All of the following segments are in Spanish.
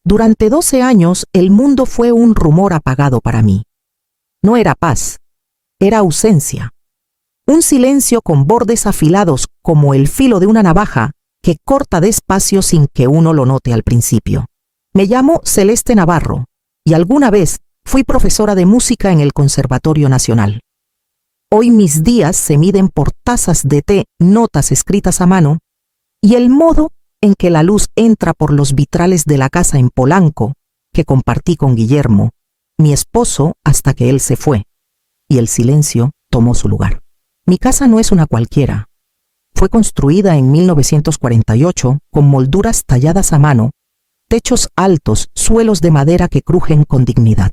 Durante 12 años el mundo fue un rumor apagado para mí. No era paz, era ausencia. Un silencio con bordes afilados como el filo de una navaja que corta despacio sin que uno lo note al principio. Me llamo Celeste Navarro y alguna vez fui profesora de música en el Conservatorio Nacional. Hoy mis días se miden por tazas de té, notas escritas a mano y el modo en que la luz entra por los vitrales de la casa en Polanco que compartí con Guillermo, mi esposo, hasta que él se fue, y el silencio tomó su lugar. Mi casa no es una cualquiera. Fue construida en 1948 con molduras talladas a mano, techos altos, suelos de madera que crujen con dignidad.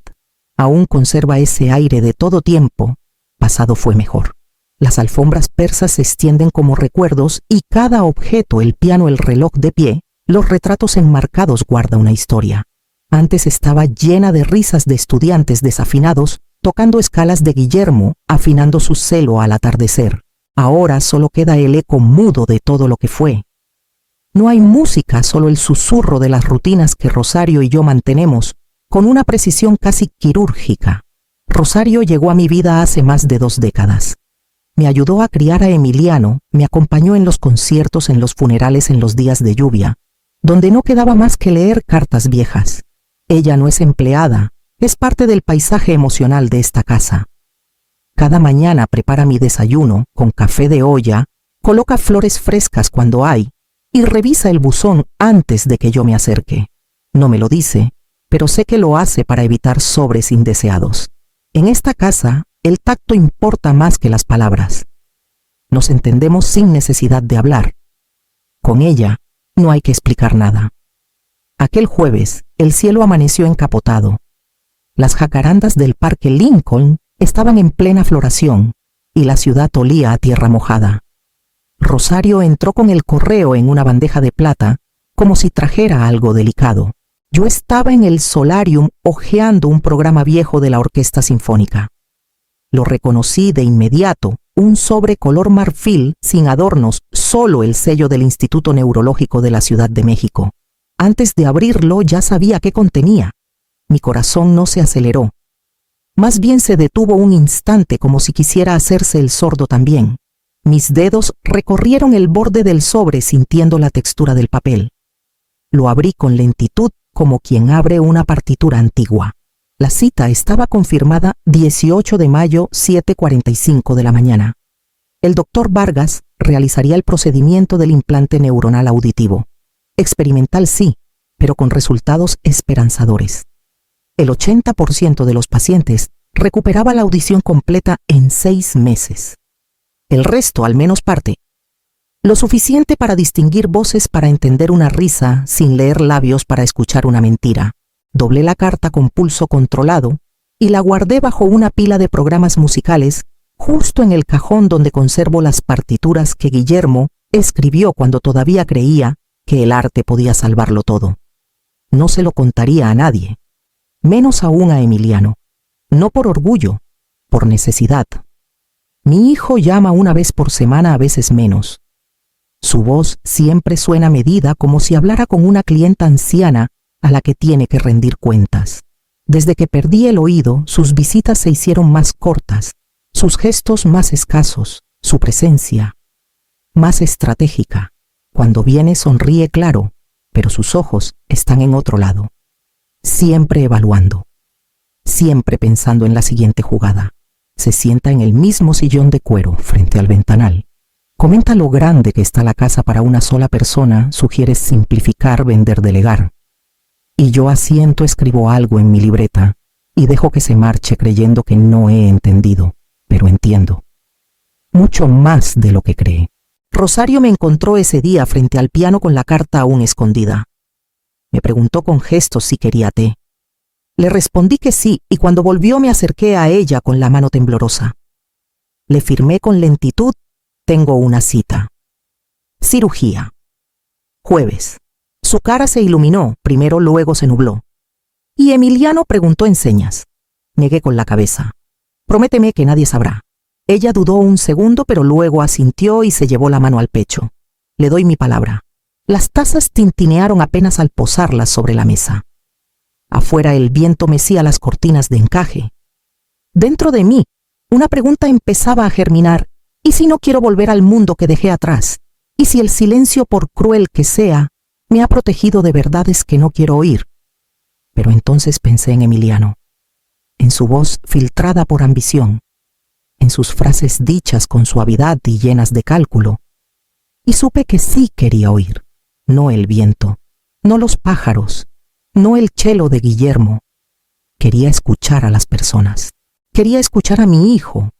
Aún conserva ese aire de todo tiempo, pasado fue mejor. Las alfombras persas se extienden como recuerdos y cada objeto, el piano, el reloj de pie, los retratos enmarcados guarda una historia. Antes estaba llena de risas de estudiantes desafinados tocando escalas de Guillermo, afinando su cello al atardecer. Ahora solo queda el eco mudo de todo lo que fue. No hay música, solo el susurro de las rutinas que Rosario y yo mantenemos con una precisión casi quirúrgica. Rosario llegó a mi vida hace más de 2 décadas. Me ayudó a criar a Emiliano, me acompañó en los conciertos, en los funerales, en los días de lluvia, donde no quedaba más que leer cartas viejas. Ella no es empleada, es parte del paisaje emocional de esta casa. Cada mañana prepara mi desayuno con café de olla, coloca flores frescas cuando hay y revisa el buzón antes de que yo me acerque. No me lo dice, pero sé que lo hace para evitar sobres indeseados. En esta casa, el tacto importa más que las palabras. Nos entendemos sin necesidad de hablar. Con ella, no hay que explicar nada. Aquel jueves, el cielo amaneció encapotado. Las jacarandas del Parque Lincoln estaban en plena floración y la ciudad olía a tierra mojada. Rosario entró con el correo en una bandeja de plata, como si trajera algo delicado. Yo estaba en el solarium hojeando un programa viejo de la Orquesta Sinfónica. Lo reconocí de inmediato, un sobre color marfil sin adornos, solo el sello del Instituto Neurológico de la Ciudad de México. Antes de abrirlo ya sabía qué contenía. Mi corazón no se aceleró. Más bien se detuvo un instante como si quisiera hacerse el sordo también. Mis dedos recorrieron el borde del sobre sintiendo la textura del papel. Lo abrí con lentitud como quien abre una partitura antigua. La cita estaba confirmada 18 de mayo, 7:45 de la mañana. El doctor Vargas realizaría el procedimiento del implante neuronal auditivo. Experimental sí, pero con resultados esperanzadores. El 80% de los pacientes recuperaba la audición completa en 6 meses. El resto, al menos parte. Lo suficiente para distinguir voces, para entender una risa sin leer labios, para escuchar una mentira. Doblé la carta con pulso controlado y la guardé bajo una pila de programas musicales justo en el cajón donde conservo las partituras que Guillermo escribió cuando todavía creía que el arte podía salvarlo todo. No se lo contaría a nadie, menos aún a Emiliano. No por orgullo, por necesidad. Mi hijo llama una vez por semana, a veces menos. Su voz siempre suena medida, como si hablara con una clienta anciana a la que tiene que rendir cuentas. Desde que perdí el oído, sus visitas se hicieron más cortas, sus gestos más escasos, su presencia más estratégica. Cuando viene sonríe claro, pero sus ojos están en otro lado. Siempre evaluando, siempre pensando en la siguiente jugada. Se sienta en el mismo sillón de cuero frente al ventanal. Comenta lo grande que está la casa para una sola persona, sugiere simplificar, vender, delegar. Y yo asiento, escribo algo en mi libreta y dejo que se marche creyendo que no he entendido, pero entiendo. Mucho más de lo que cree. Rosario me encontró ese día frente al piano con la carta aún escondida. Me preguntó con gestos si quería té. Le respondí que sí y cuando volvió me acerqué a ella con la mano temblorosa. Le firmé con lentitud: tengo una cita. Cirugía. Jueves. Su cara se iluminó, primero luego se nubló. Y Emiliano preguntó en señas. Negué con la cabeza. Prométeme que nadie sabrá. Ella dudó un segundo, pero luego asintió y se llevó la mano al pecho. Le doy mi palabra. Las tazas tintinearon apenas al posarlas sobre la mesa. Afuera el viento mecía las cortinas de encaje. Dentro de mí, una pregunta empezaba a germinar. ¿Y si no quiero volver al mundo que dejé atrás? ¿Y si el silencio, por cruel que sea, me ha protegido de verdades que no quiero oír? Pero entonces pensé en Emiliano, en su voz filtrada por ambición, en sus frases dichas con suavidad y llenas de cálculo, y supe que sí quería oír, no el viento, no los pájaros, no el chelo de Guillermo. Quería escuchar a las personas, quería escuchar a mi hijo,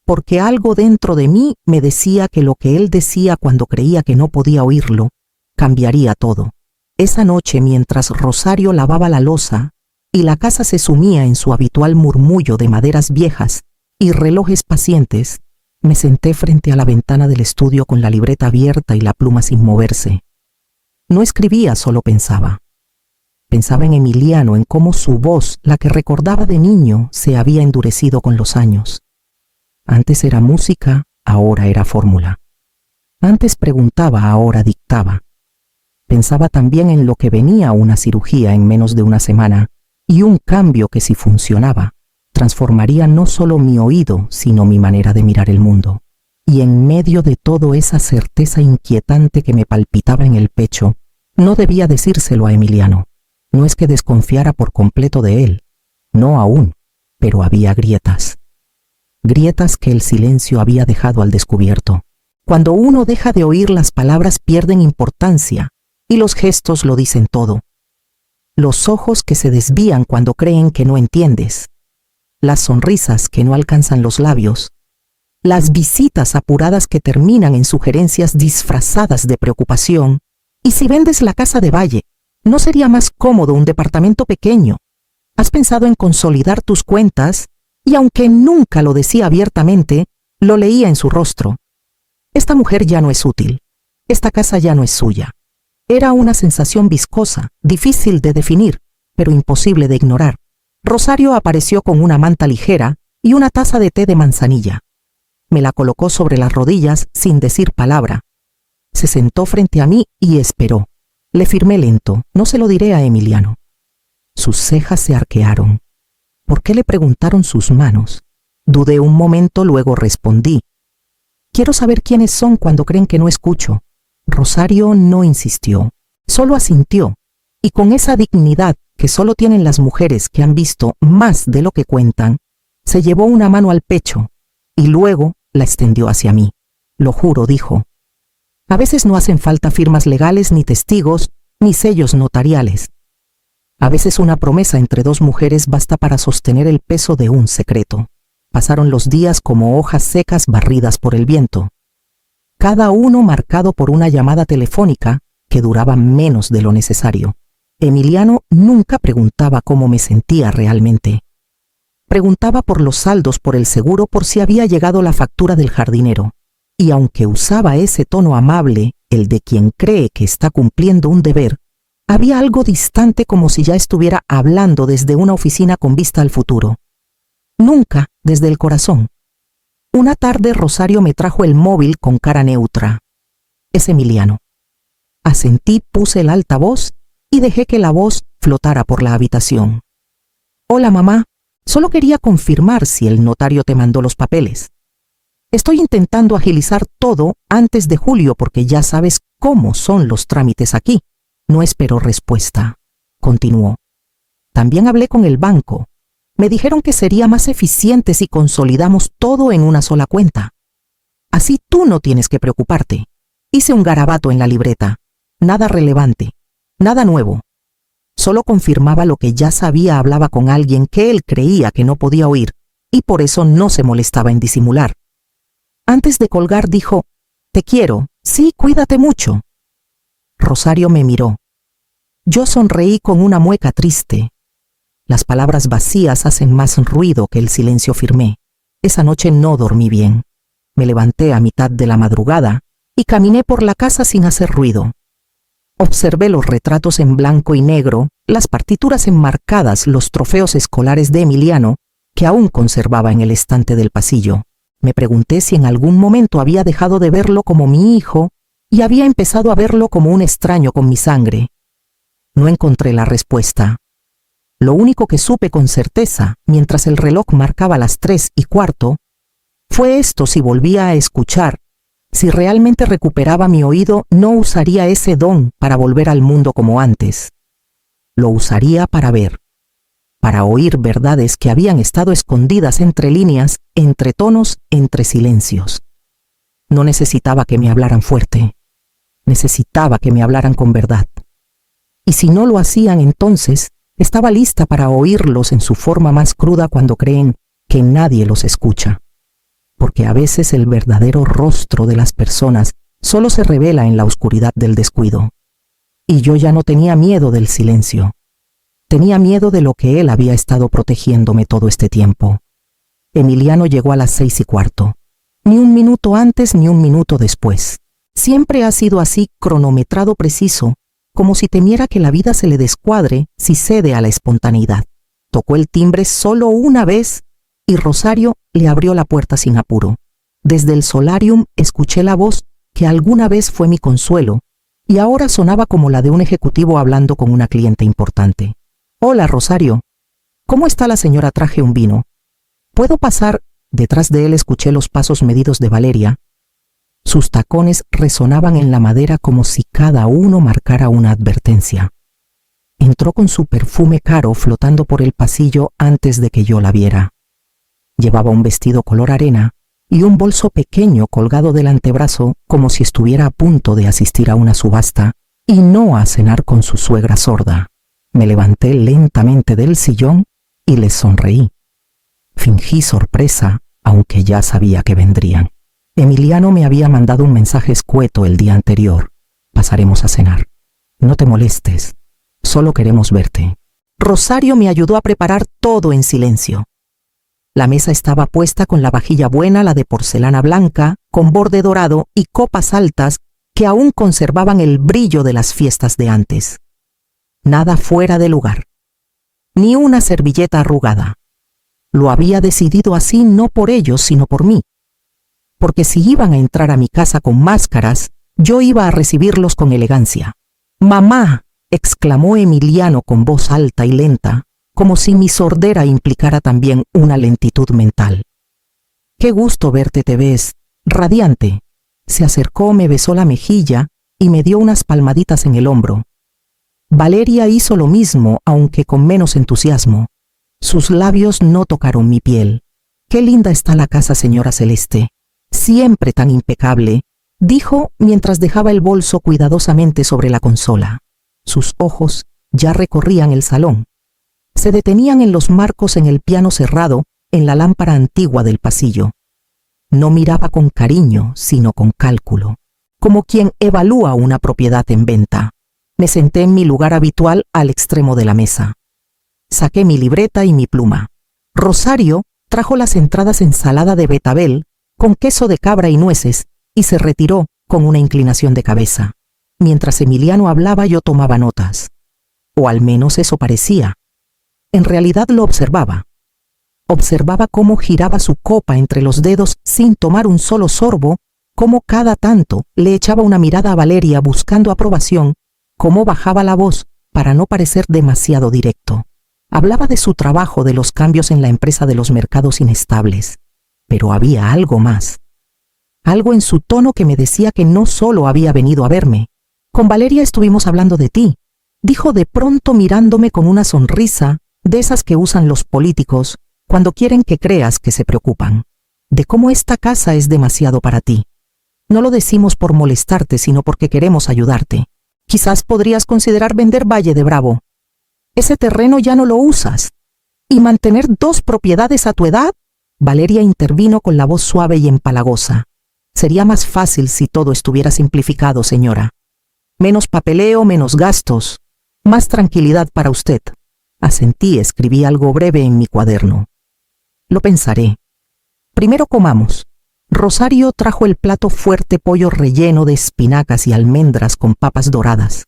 porque algo dentro de mí me decía que lo que él decía cuando creía que no podía oírlo, cambiaría todo. Esa noche, mientras Rosario lavaba la loza y la casa se sumía en su habitual murmullo de maderas viejas y relojes pacientes, me senté frente a la ventana del estudio con la libreta abierta y la pluma sin moverse. No escribía, solo pensaba. Pensaba en Emiliano, en cómo su voz, la que recordaba de niño, se había endurecido con los años. Antes era música, ahora era fórmula. Antes preguntaba, ahora dictaba. Pensaba también en lo que venía una cirugía en menos de una semana y un cambio que, si funcionaba, transformaría no solo mi oído, sino mi manera de mirar el mundo. Y en medio de todo esa certeza inquietante que me palpitaba en el pecho, no debía decírselo a Emiliano. No es que desconfiara por completo de él, no aún, pero había grietas. Grietas que el silencio había dejado al descubierto. Cuando uno deja de oír, las palabras pierden importancia y los gestos lo dicen todo. Los ojos que se desvían cuando creen que no entiendes. Las sonrisas que no alcanzan los labios. Las visitas apuradas que terminan en sugerencias disfrazadas de preocupación. Y si vendes la casa de Valle, ¿no sería más cómodo un departamento pequeño? ¿Has pensado en consolidar tus cuentas? Y aunque nunca lo decía abiertamente, lo leía en su rostro. Esta mujer ya no es útil. Esta casa ya no es suya. Era una sensación viscosa, difícil de definir, pero imposible de ignorar. Rosario apareció con una manta ligera y una taza de té de manzanilla. Me la colocó sobre las rodillas sin decir palabra. Se sentó frente a mí y esperó. Le firmé lento, no se lo diré a Emiliano. Sus cejas se arquearon. ¿Por qué le preguntaron sus manos? Dudé un momento, luego respondí. Quiero saber quiénes son cuando creen que no escucho. Rosario no insistió, solo asintió, y con esa dignidad que solo tienen las mujeres que han visto más de lo que cuentan, se llevó una mano al pecho y luego la extendió hacia mí. Lo juro, dijo. A veces no hacen falta firmas legales, ni testigos, ni sellos notariales. A veces una promesa entre dos mujeres basta para sostener el peso de un secreto. Pasaron los días como hojas secas barridas por el viento, cada uno marcado por una llamada telefónica que duraba menos de lo necesario. Emiliano nunca preguntaba cómo me sentía realmente. Preguntaba por los saldos, por el seguro, por si había llegado la factura del jardinero. Y aunque usaba ese tono amable, el de quien cree que está cumpliendo un deber, había algo distante, como si ya estuviera hablando desde una oficina con vista al futuro. Nunca desde el corazón. Una tarde Rosario me trajo el móvil con cara neutra. Es Emiliano. Asentí, puse el altavoz y dejé que la voz flotara por la habitación. Hola, mamá. Solo quería confirmar si el notario te mandó los papeles. Estoy intentando agilizar todo antes de julio porque ya sabes cómo son los trámites aquí. No espero respuesta. Continuó. También hablé con el banco. Me dijeron que sería más eficiente si consolidamos todo en una sola cuenta. Así tú no tienes que preocuparte. Hice un garabato en la libreta. Nada relevante, nada nuevo. Solo confirmaba lo que ya sabía. Hablaba con alguien que él creía que no podía oír y por eso no se molestaba en disimular. Antes de colgar dijo, «Te quiero, sí, cuídate mucho». Rosario me miró. Yo sonreí con una mueca triste. Las palabras vacías hacen más ruido que el silencio firme. Esa noche no dormí bien. Me levanté a mitad de la madrugada y caminé por la casa sin hacer ruido. Observé los retratos en blanco y negro, las partituras enmarcadas, los trofeos escolares de Emiliano, que aún conservaba en el estante del pasillo. Me pregunté si en algún momento había dejado de verlo como mi hijo y había empezado a verlo como un extraño con mi sangre. No encontré la respuesta. Lo único que supe con certeza, mientras el reloj marcaba las 3:15, fue esto: si volvía a escuchar, si realmente recuperaba mi oído, no usaría ese don para volver al mundo como antes. Lo usaría para ver, para oír verdades que habían estado escondidas entre líneas, entre tonos, entre silencios. No necesitaba que me hablaran fuerte, necesitaba que me hablaran con verdad. Y si no lo hacían, entonces estaba lista para oírlos en su forma más cruda cuando creen que nadie los escucha. Porque a veces el verdadero rostro de las personas solo se revela en la oscuridad del descuido. Y yo ya no tenía miedo del silencio. Tenía miedo de lo que él había estado protegiéndome todo este tiempo. Emiliano llegó a las 6:15. Ni un minuto antes ni un minuto después. Siempre ha sido así, cronometrado preciso, como si temiera que la vida se le descuadre si cede a la espontaneidad. Tocó el timbre solo una vez y Rosario le abrió la puerta sin apuro. Desde el solarium escuché la voz que alguna vez fue mi consuelo y ahora sonaba como la de un ejecutivo hablando con una cliente importante. «Hola, Rosario. ¿Cómo está la señora? Traje un vino. ¿Puedo pasar?» Detrás de él escuché los pasos medidos de Valeria. Sus tacones resonaban en la madera como si cada uno marcara una advertencia. Entró con su perfume caro flotando por el pasillo antes de que yo la viera. Llevaba un vestido color arena y un bolso pequeño colgado del antebrazo como si estuviera a punto de asistir a una subasta y no a cenar con su suegra sorda. Me levanté lentamente del sillón y les sonreí. Fingí sorpresa, aunque ya sabía que vendrían. Emiliano me había mandado un mensaje escueto el día anterior. «Pasaremos a cenar. No te molestes. Solo queremos verte». Rosario me ayudó a preparar todo en silencio. La mesa estaba puesta con la vajilla buena, la de porcelana blanca, con borde dorado y copas altas que aún conservaban el brillo de las fiestas de antes. Nada fuera de lugar. Ni una servilleta arrugada. Lo había decidido así no por ellos, sino por mí. Porque si iban a entrar a mi casa con máscaras, yo iba a recibirlos con elegancia. «¡Mamá!», exclamó Emiliano con voz alta y lenta, como si mi sordera implicara también una lentitud mental. «Qué gusto verte, te ves radiante». Se acercó, me besó la mejilla y me dio unas palmaditas en el hombro. Valeria hizo lo mismo, aunque con menos entusiasmo. Sus labios no tocaron mi piel. «Qué linda está la casa, señora Celeste. Siempre tan impecable», dijo mientras dejaba el bolso cuidadosamente sobre la consola. Sus ojos ya recorrían el salón. Se detenían en los marcos, en el piano cerrado, en la lámpara antigua del pasillo. No miraba con cariño, sino con cálculo, como quien evalúa una propiedad en venta. Me senté en mi lugar habitual al extremo de la mesa. Saqué mi libreta y mi pluma. Rosario trajo las entradas ensalada de betabel con queso de cabra y nueces y se retiró con una inclinación de cabeza. Mientras Emiliano hablaba, yo tomaba notas. O al menos eso parecía. En realidad lo observaba. Observaba cómo giraba su copa entre los dedos sin tomar un solo sorbo, cómo cada tanto le echaba una mirada a Valeria buscando aprobación, cómo bajaba la voz para no parecer demasiado directo. Hablaba de su trabajo, de los cambios en la empresa, de los mercados inestables. Pero había algo más. Algo en su tono que me decía que no solo había venido a verme. «Con Valeria estuvimos hablando de ti», dijo de pronto mirándome con una sonrisa de esas que usan los políticos cuando quieren que creas que se preocupan. «De cómo esta casa es demasiado para ti. No lo decimos por molestarte, sino porque queremos ayudarte. Quizás podrías considerar vender Valle de Bravo. Ese terreno ya no lo usas. ¿Y mantener 2 propiedades a tu edad?». Valeria intervino con la voz suave y empalagosa. «Sería más fácil si todo estuviera simplificado, señora. Menos papeleo, menos gastos. Más tranquilidad para usted». Asentí, escribí algo breve en mi cuaderno. «Lo pensaré. Primero comamos». Rosario trajo el plato fuerte, pollo relleno de espinacas y almendras con papas doradas.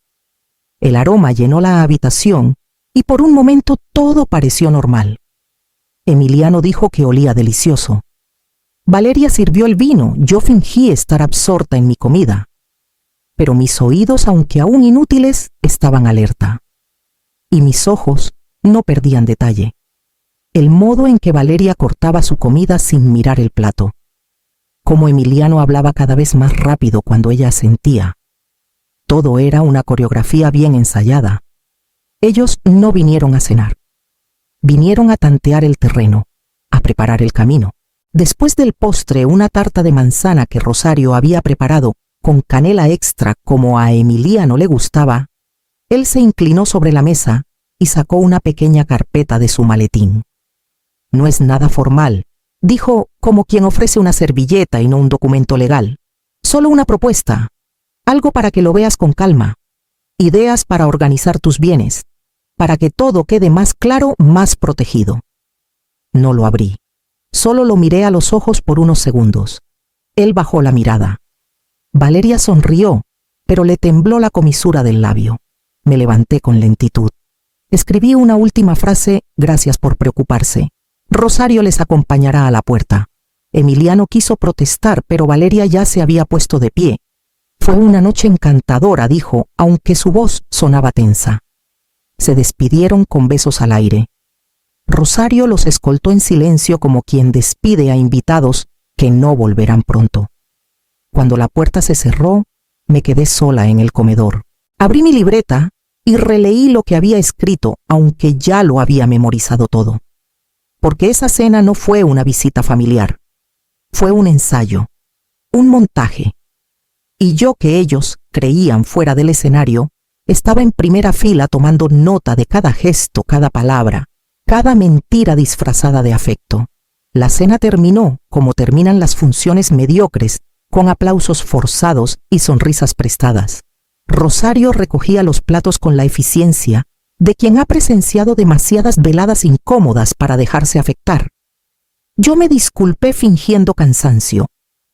El aroma llenó la habitación y por un momento todo pareció normal. Emiliano dijo que olía delicioso. Valeria sirvió el vino, yo fingí estar absorta en mi comida. Pero mis oídos, aunque aún inútiles, estaban alerta. Y mis ojos no perdían detalle. El modo en que Valeria cortaba su comida sin mirar el plato. Cómo Emiliano hablaba cada vez más rápido cuando ella asentía. Todo era una coreografía bien ensayada. Ellos no vinieron a cenar. Vinieron a tantear el terreno, a preparar el camino. Después del postre, una tarta de manzana que Rosario había preparado con canela extra como a Emiliano le gustaba, él se inclinó sobre la mesa y sacó una pequeña carpeta de su maletín. No es nada formal, dijo como quien ofrece una servilleta y no un documento legal. Solo una propuesta, algo para que lo veas con calma. Ideas para organizar tus bienes, para que todo quede más claro, más protegido. No lo abrí. Solo lo miré a los ojos por unos segundos. Él bajó la mirada. Valeria sonrió, pero le tembló la comisura del labio. Me levanté con lentitud. Escribí una última frase, gracias por preocuparse. Rosario les acompañará a la puerta. Emiliano quiso protestar, pero Valeria ya se había puesto de pie. Fue una noche encantadora, dijo, aunque su voz sonaba tensa. Se despidieron con besos al aire. Rosario los escoltó en silencio como quien despide a invitados que no volverán pronto. Cuando la puerta se cerró, me quedé sola en el comedor. Abrí mi libreta y releí lo que había escrito, aunque ya lo había memorizado todo. Porque esa cena no fue una visita familiar. Fue un ensayo, un montaje. Y yo, que ellos creían fuera del escenario, estaba en primera fila tomando nota de cada gesto, cada palabra, cada mentira disfrazada de afecto. La cena terminó como terminan las funciones mediocres, con aplausos forzados y sonrisas prestadas. Rosario recogía los platos con la eficiencia de quien ha presenciado demasiadas veladas incómodas para dejarse afectar. Yo me disculpé fingiendo cansancio.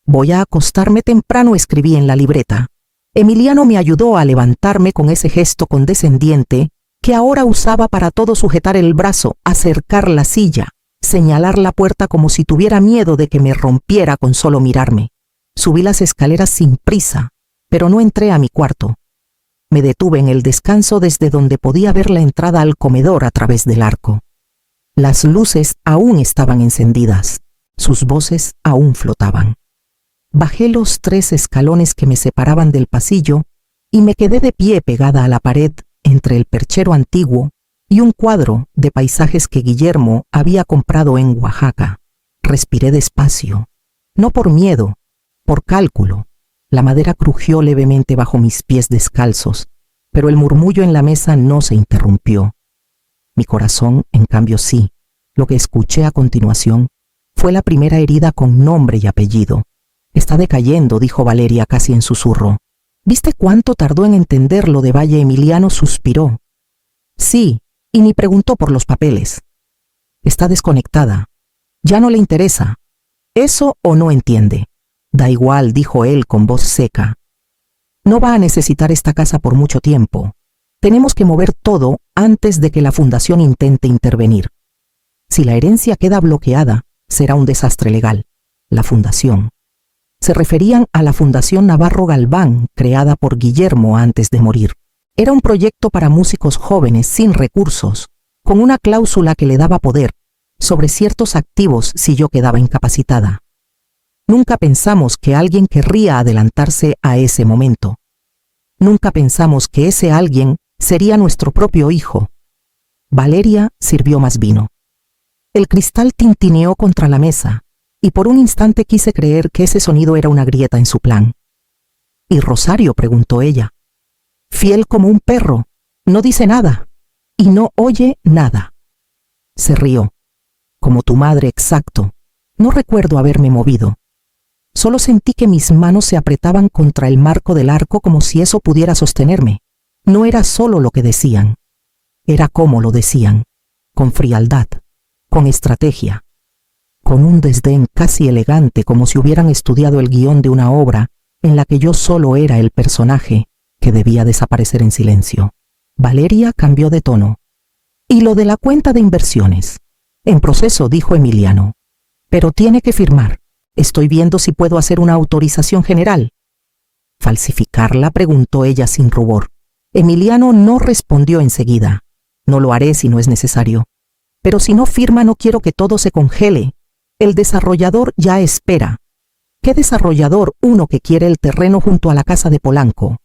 Voy a acostarme temprano, escribí en la libreta. Emiliano me ayudó a levantarme con ese gesto condescendiente que ahora usaba para todo: sujetar el brazo, acercar la silla, señalar la puerta como si tuviera miedo de que me rompiera con solo mirarme. Subí las escaleras sin prisa, pero no entré a mi cuarto. Me detuve en el descanso desde donde podía ver la entrada al comedor a través del arco. Las luces aún estaban encendidas, sus voces aún flotaban. Bajé los 3 escalones que me separaban del pasillo y me quedé de pie pegada a la pared entre el perchero antiguo y un cuadro de paisajes que Guillermo había comprado en Oaxaca. Respiré despacio, no por miedo, por cálculo. La madera crujió levemente bajo mis pies descalzos, pero el murmullo en la mesa no se interrumpió. Mi corazón, en cambio, sí. Lo que escuché a continuación fue la primera herida con nombre y apellido. Está decayendo, dijo Valeria casi en susurro. ¿Viste cuánto tardó en entender lo de Valle? Emiliano suspiró. Sí, y ni preguntó por los papeles. Está desconectada. Ya no le interesa. ¿Eso o no entiende? Da igual, dijo él con voz seca. No va a necesitar esta casa por mucho tiempo. Tenemos que mover todo antes de que la fundación intente intervenir. Si la herencia queda bloqueada, será un desastre legal. La fundación. Se referían a la Fundación Navarro Galván, creada por Guillermo antes de morir. Era un proyecto para músicos jóvenes sin recursos, con una cláusula que le daba poder sobre ciertos activos si yo quedaba incapacitada. Nunca pensamos que alguien querría adelantarse a ese momento. Nunca pensamos que ese alguien sería nuestro propio hijo. Valeria sirvió más vino. El cristal tintineó contra la mesa, y por un instante quise creer que ese sonido era una grieta en su plan. ¿Y Rosario?, preguntó ella. Fiel como un perro, no dice nada, y no oye nada. Se rió. Como tu madre, exacto. No recuerdo haberme movido. Solo sentí que mis manos se apretaban contra el marco del arco como si eso pudiera sostenerme. No era solo lo que decían, era cómo lo decían, con frialdad, con estrategia, con un desdén casi elegante, como si hubieran estudiado el guión de una obra en la que yo solo era el personaje que debía desaparecer en silencio. Valeria cambió de tono. Y lo de la cuenta de inversiones. En proceso, dijo Emiliano. Pero tiene que firmar. Estoy viendo si puedo hacer una autorización general. ¿Falsificarla?, preguntó ella sin rubor. Emiliano no respondió enseguida. No lo haré si no es necesario. Pero si no firma, no quiero que todo se congele. El desarrollador ya espera. ¿Qué desarrollador? Uno que quiere el terreno junto a la casa de Polanco.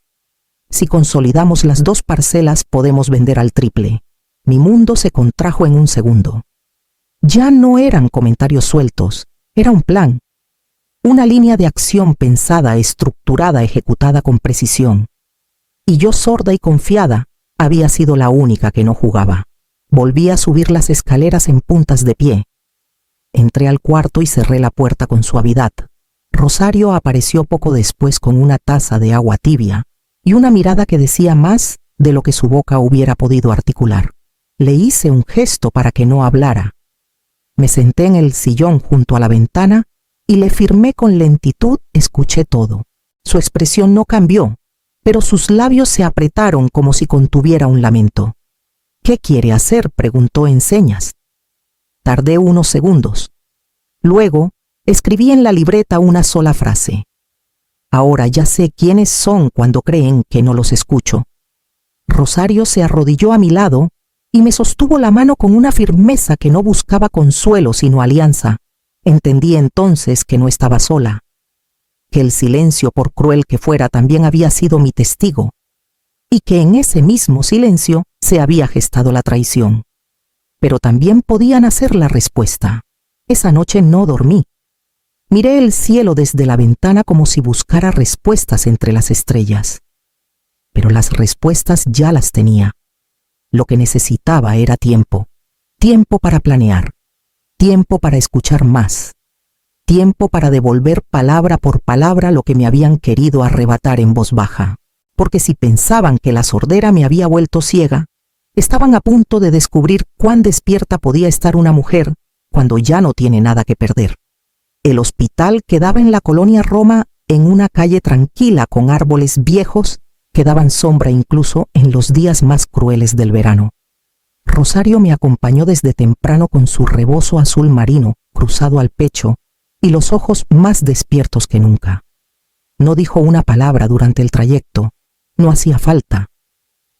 Si consolidamos las 2 parcelas, podemos vender al triple. Mi mundo se contrajo en un segundo. Ya no eran comentarios sueltos, era un plan. Una línea de acción pensada, estructurada, ejecutada con precisión. Y yo, sorda y confiada, había sido la única que no jugaba. Volví a subir las escaleras en puntas de pie. Entré al cuarto y cerré la puerta con suavidad. Rosario apareció poco después con una taza de agua tibia y una mirada que decía más de lo que su boca hubiera podido articular. Le hice un gesto para que no hablara. Me senté en el sillón junto a la ventana y le firmé con lentitud. Escuché todo. Su expresión no cambió, pero sus labios se apretaron como si contuviera un lamento. ¿Qué quiere hacer?, preguntó en señas. Tardé unos segundos. Luego, escribí en la libreta una sola frase. Ahora ya sé quiénes son cuando creen que no los escucho. Rosario se arrodilló a mi lado y me sostuvo la mano con una firmeza que no buscaba consuelo sino alianza. Entendí entonces que no estaba sola, que el silencio, por cruel que fuera, también había sido mi testigo, y que en ese mismo silencio se había gestado la traición. Pero también podía nacer la respuesta. Esa noche no dormí. Miré el cielo desde la ventana como si buscara respuestas entre las estrellas. Pero las respuestas ya las tenía. Lo que necesitaba era tiempo. Tiempo para planear. Tiempo para escuchar más. Tiempo para devolver palabra por palabra lo que me habían querido arrebatar en voz baja. Porque si pensaban que la sordera me había vuelto ciega, estaban a punto de descubrir cuán despierta podía estar una mujer cuando ya no tiene nada que perder. El hospital quedaba en la colonia Roma, en una calle tranquila con árboles viejos que daban sombra incluso en los días más crueles del verano. Rosario me acompañó desde temprano con su rebozo azul marino cruzado al pecho y los ojos más despiertos que nunca. No dijo una palabra durante el trayecto, no hacía falta.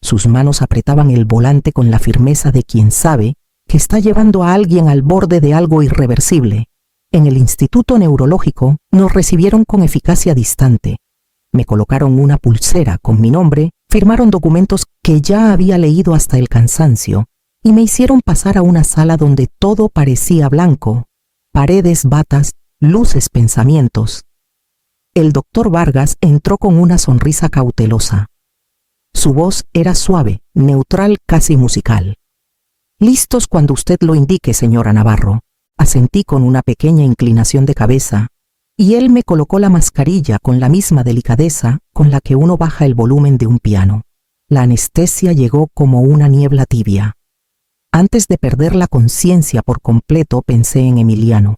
Sus manos apretaban el volante con la firmeza de quien sabe que está llevando a alguien al borde de algo irreversible. En el Instituto Neurológico nos recibieron con eficacia distante. Me colocaron una pulsera con mi nombre, firmaron documentos que ya había leído hasta el cansancio y me hicieron pasar a una sala donde todo parecía blanco. Paredes, batas, luces, pensamientos. El doctor Vargas entró con una sonrisa cautelosa. Su voz era suave, neutral, casi musical. «Listos cuando usted lo indique, señora Navarro», asentí con una pequeña inclinación de cabeza, y él me colocó la mascarilla con la misma delicadeza con la que uno baja el volumen de un piano. La anestesia llegó como una niebla tibia. Antes de perder la conciencia por completo, pensé en Emiliano,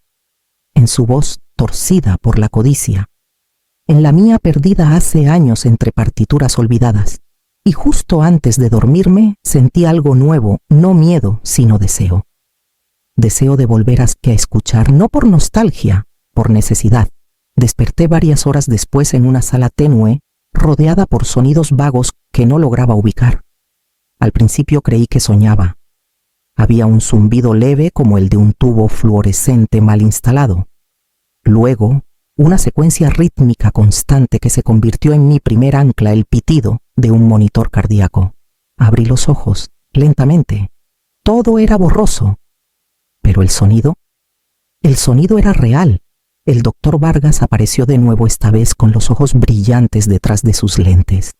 en su voz torcida por la codicia, en la mía perdida hace años entre partituras olvidadas. Y justo antes de dormirme sentí algo nuevo, no miedo, sino deseo. Deseo de volver a escuchar, no por nostalgia, por necesidad. Desperté varias horas después en una sala tenue, rodeada por sonidos vagos que no lograba ubicar. Al principio creí que soñaba. Había un zumbido leve como el de un tubo fluorescente mal instalado. Luego, una secuencia rítmica constante que se convirtió en mi primer ancla, el pitido de un monitor cardíaco. Abrí los ojos, lentamente. Todo era borroso. Pero el sonido era real. El doctor Vargas apareció de nuevo, esta vez con los ojos brillantes detrás de sus lentes.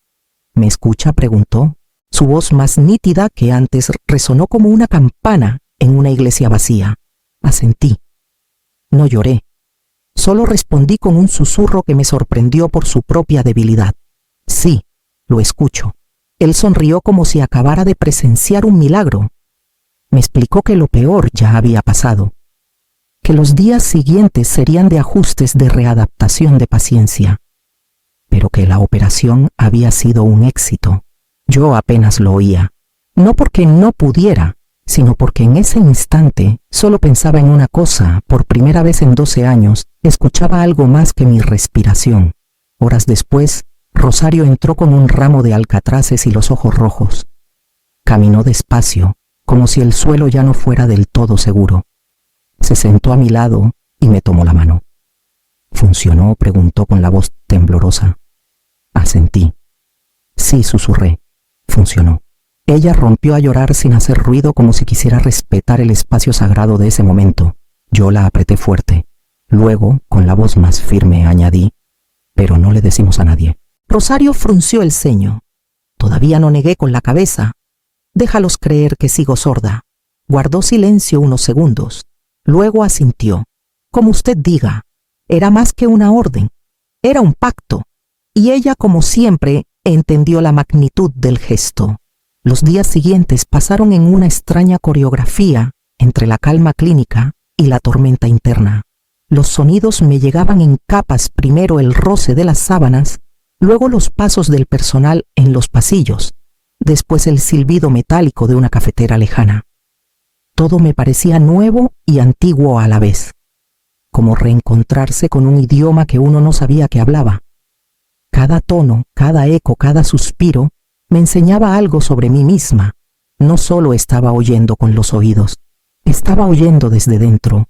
¿Me escucha?, preguntó. Su voz, más nítida que antes, resonó como una campana en una iglesia vacía. Asentí. No lloré. Solo respondí con un susurro que me sorprendió por su propia debilidad. Sí, lo escucho. Él sonrió como si acabara de presenciar un milagro. Me explicó que lo peor ya había pasado, que los días siguientes serían de ajustes, de readaptación, de paciencia, pero que la operación había sido un éxito. Yo apenas lo oía, no porque no pudiera, sino porque en ese instante solo pensaba en una cosa. Por primera vez en 12 años, escuchaba algo más que mi respiración. Horas después, Rosario entró con un ramo de alcatraces y los ojos rojos. Caminó despacio, como si el suelo ya no fuera del todo seguro. Se sentó a mi lado y me tomó la mano. ¿Funcionó?, preguntó con la voz temblorosa. Asentí. Sí, susurré. Funcionó. Ella rompió a llorar sin hacer ruido, como si quisiera respetar el espacio sagrado de ese momento. Yo la apreté fuerte. Luego, con la voz más firme, añadí: pero no le decimos a nadie. Rosario frunció el ceño. Todavía no negué con la cabeza. Déjalos creer que sigo sorda. Guardó silencio unos segundos. Luego asintió. Como usted diga. Era más que una orden. Era un pacto. Y ella, como siempre, entendió la magnitud del gesto. Los días siguientes pasaron en una extraña coreografía entre la calma clínica y la tormenta interna. Los sonidos me llegaban en capas, primero el roce de las sábanas, luego los pasos del personal en los pasillos, después el silbido metálico de una cafetera lejana. Todo me parecía nuevo y antiguo a la vez, como reencontrarse con un idioma que uno no sabía que hablaba. Cada tono, cada eco, cada suspiro me enseñaba algo sobre mí misma. No solo estaba oyendo con los oídos, estaba oyendo desde dentro.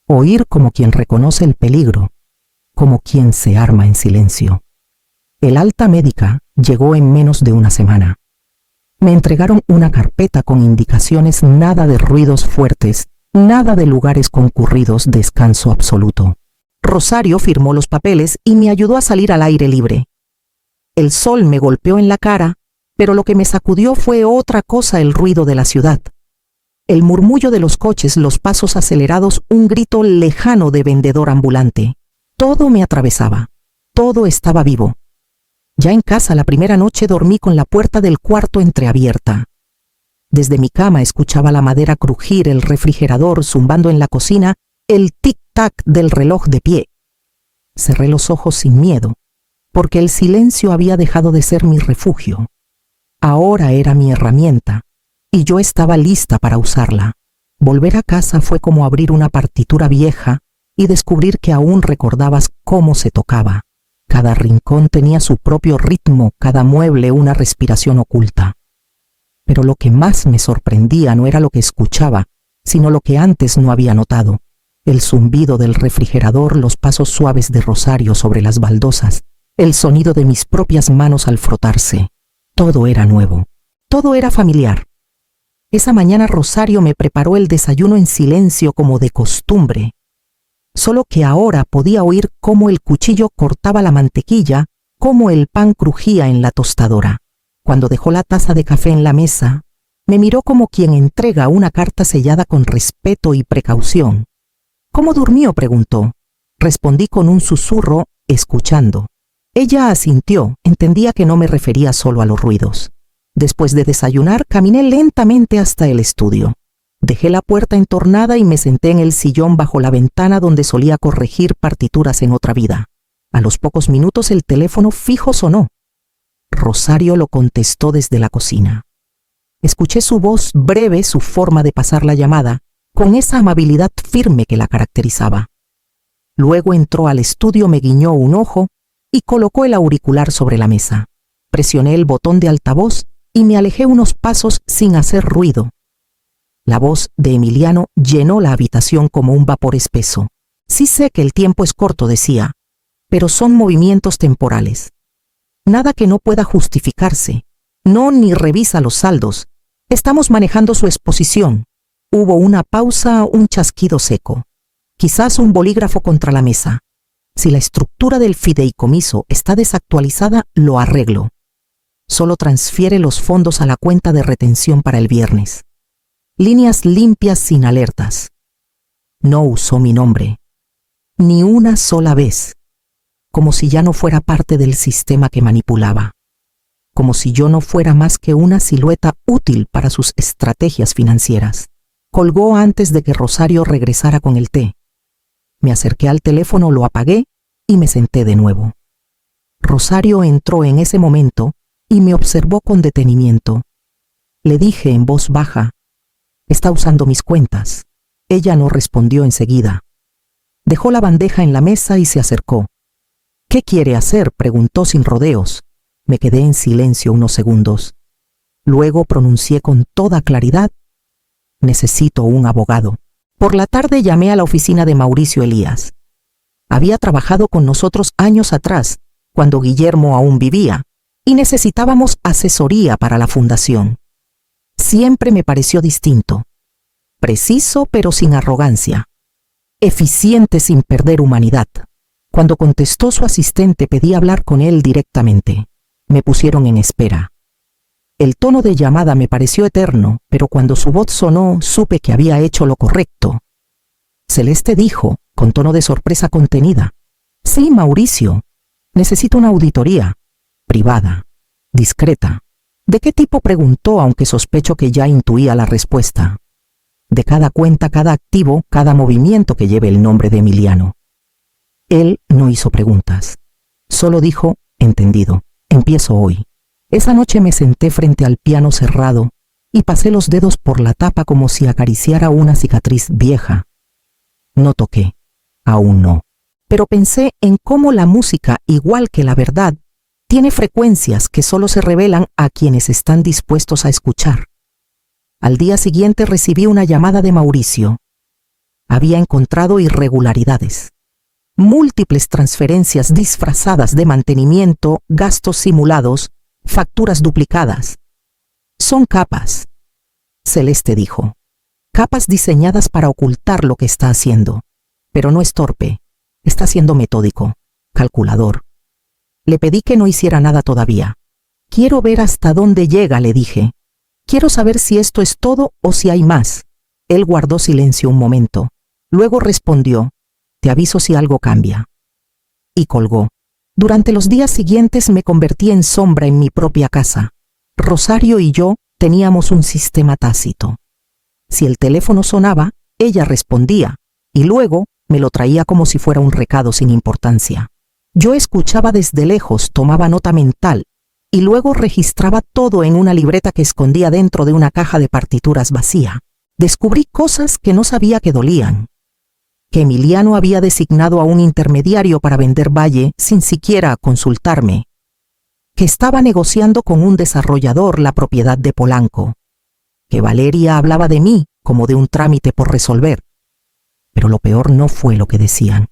Oír como quien reconoce el peligro, como quien se arma en silencio. El alta médica llegó en menos de una semana. Me entregaron una carpeta con indicaciones: nada de ruidos fuertes, nada de lugares concurridos, descanso absoluto. Rosario firmó los papeles y me ayudó a salir al aire libre. El sol me golpeó en la cara, pero lo que me sacudió fue otra cosa: el ruido de la ciudad. El murmullo de los coches, los pasos acelerados, un grito lejano de vendedor ambulante. Todo me atravesaba. Todo estaba vivo. Ya en casa, la primera noche dormí con la puerta del cuarto entreabierta. Desde mi cama escuchaba la madera crujir, el refrigerador zumbando en la cocina, el tic-tac del reloj de pie. Cerré los ojos sin miedo, porque el silencio había dejado de ser mi refugio. Ahora era mi herramienta, y yo estaba lista para usarla. Volver a casa fue como abrir una partitura vieja y descubrir que aún recordabas cómo se tocaba. Cada rincón tenía su propio ritmo, cada mueble una respiración oculta. Pero lo que más me sorprendía no era lo que escuchaba, sino lo que antes no había notado: el zumbido del refrigerador, los pasos suaves de Rosario sobre las baldosas, el sonido de mis propias manos al frotarse. Todo era nuevo, todo era familiar. Esa mañana Rosario me preparó el desayuno en silencio, como de costumbre. Solo que ahora podía oír cómo el cuchillo cortaba la mantequilla, cómo el pan crujía en la tostadora. Cuando dejó la taza de café en la mesa, me miró como quien entrega una carta sellada con respeto y precaución. ¿Cómo durmió?, preguntó. Respondí con un susurro, escuchando. Ella asintió, entendía que no me refería solo a los ruidos. Después de desayunar, caminé lentamente hasta el estudio. Dejé la puerta entornada y me senté en el sillón bajo la ventana donde solía corregir partituras en otra vida. A los pocos minutos el teléfono fijo sonó. Rosario lo contestó desde la cocina. Escuché su voz breve, su forma de pasar la llamada, con esa amabilidad firme que la caracterizaba. Luego entró al estudio, me guiñó un ojo y colocó el auricular sobre la mesa. Presioné el botón de altavoz y me alejé unos pasos sin hacer ruido. La voz de Emiliano llenó la habitación como un vapor espeso. Sí sé que el tiempo es corto, decía, pero son movimientos temporales. Nada que no pueda justificarse. No, ni revisa los saldos. Estamos manejando su exposición. Hubo una pausa, un chasquido seco. Quizás un bolígrafo contra la mesa. Si la estructura del fideicomiso está desactualizada, lo arreglo. Solo transfiere los fondos a la cuenta de retención para el viernes. Líneas limpias sin alertas. No usó mi nombre. Ni una sola vez. Como si ya no fuera parte del sistema que manipulaba. Como si yo no fuera más que una silueta útil para sus estrategias financieras. Colgó antes de que Rosario regresara con el té. Me acerqué al teléfono, lo apagué y me senté de nuevo. Rosario entró en ese momento y me observó con detenimiento. Le dije en voz baja: «Está usando mis cuentas». Ella no respondió enseguida. Dejó la bandeja en la mesa y se acercó. «¿Qué quiere hacer?», preguntó sin rodeos. Me quedé en silencio unos segundos. Luego pronuncié con toda claridad: Necesito un abogado. Por la tarde llamé a la oficina de Mauricio Elías. Había trabajado con nosotros años atrás, cuando Guillermo aún vivía, y necesitábamos asesoría para la fundación. Siempre me pareció distinto. Preciso pero sin arrogancia. Eficiente sin perder humanidad. Cuando contestó su asistente pedí hablar con él directamente. Me pusieron en espera. El tono de llamada me pareció eterno, pero cuando su voz sonó supe que había hecho lo correcto. Celeste dijo, con tono de sorpresa contenida: «Sí, Mauricio, necesito una auditoría. Privada. Discreta». «¿De qué tipo?», preguntó, aunque sospecho que ya intuía la respuesta. «De cada cuenta, cada activo, cada movimiento que lleve el nombre de Emiliano». Él no hizo preguntas. Solo dijo: «Entendido. Empiezo hoy». Esa noche me senté frente al piano cerrado y pasé los dedos por la tapa como si acariciara una cicatriz vieja. No toqué, aún no. Pero pensé en cómo la música, igual que la verdad, tiene frecuencias que solo se revelan a quienes están dispuestos a escuchar. Al día siguiente recibí una llamada de Mauricio. Había encontrado irregularidades. Múltiples transferencias disfrazadas de mantenimiento, gastos simulados, facturas duplicadas. «Son capas», Celeste dijo. «Capas diseñadas para ocultar lo que está haciendo. Pero no es torpe. Está siendo metódico, calculador». Le pedí que no hiciera nada todavía. «Quiero ver hasta dónde llega», le dije. «Quiero saber si esto es todo o si hay más». Él guardó silencio un momento. Luego respondió: «Te aviso si algo cambia». Y colgó. Durante los días siguientes me convertí en sombra en mi propia casa. Rosario y yo teníamos un sistema tácito. Si el teléfono sonaba, ella respondía, y luego me lo traía como si fuera un recado sin importancia. Yo escuchaba desde lejos, tomaba nota mental, y luego registraba todo en una libreta que escondía dentro de una caja de partituras vacía. Descubrí cosas que no sabía que dolían. Que Emiliano había designado a un intermediario para vender Valle sin siquiera consultarme. Que estaba negociando con un desarrollador la propiedad de Polanco. Que Valeria hablaba de mí como de un trámite por resolver. Pero lo peor no fue lo que decían.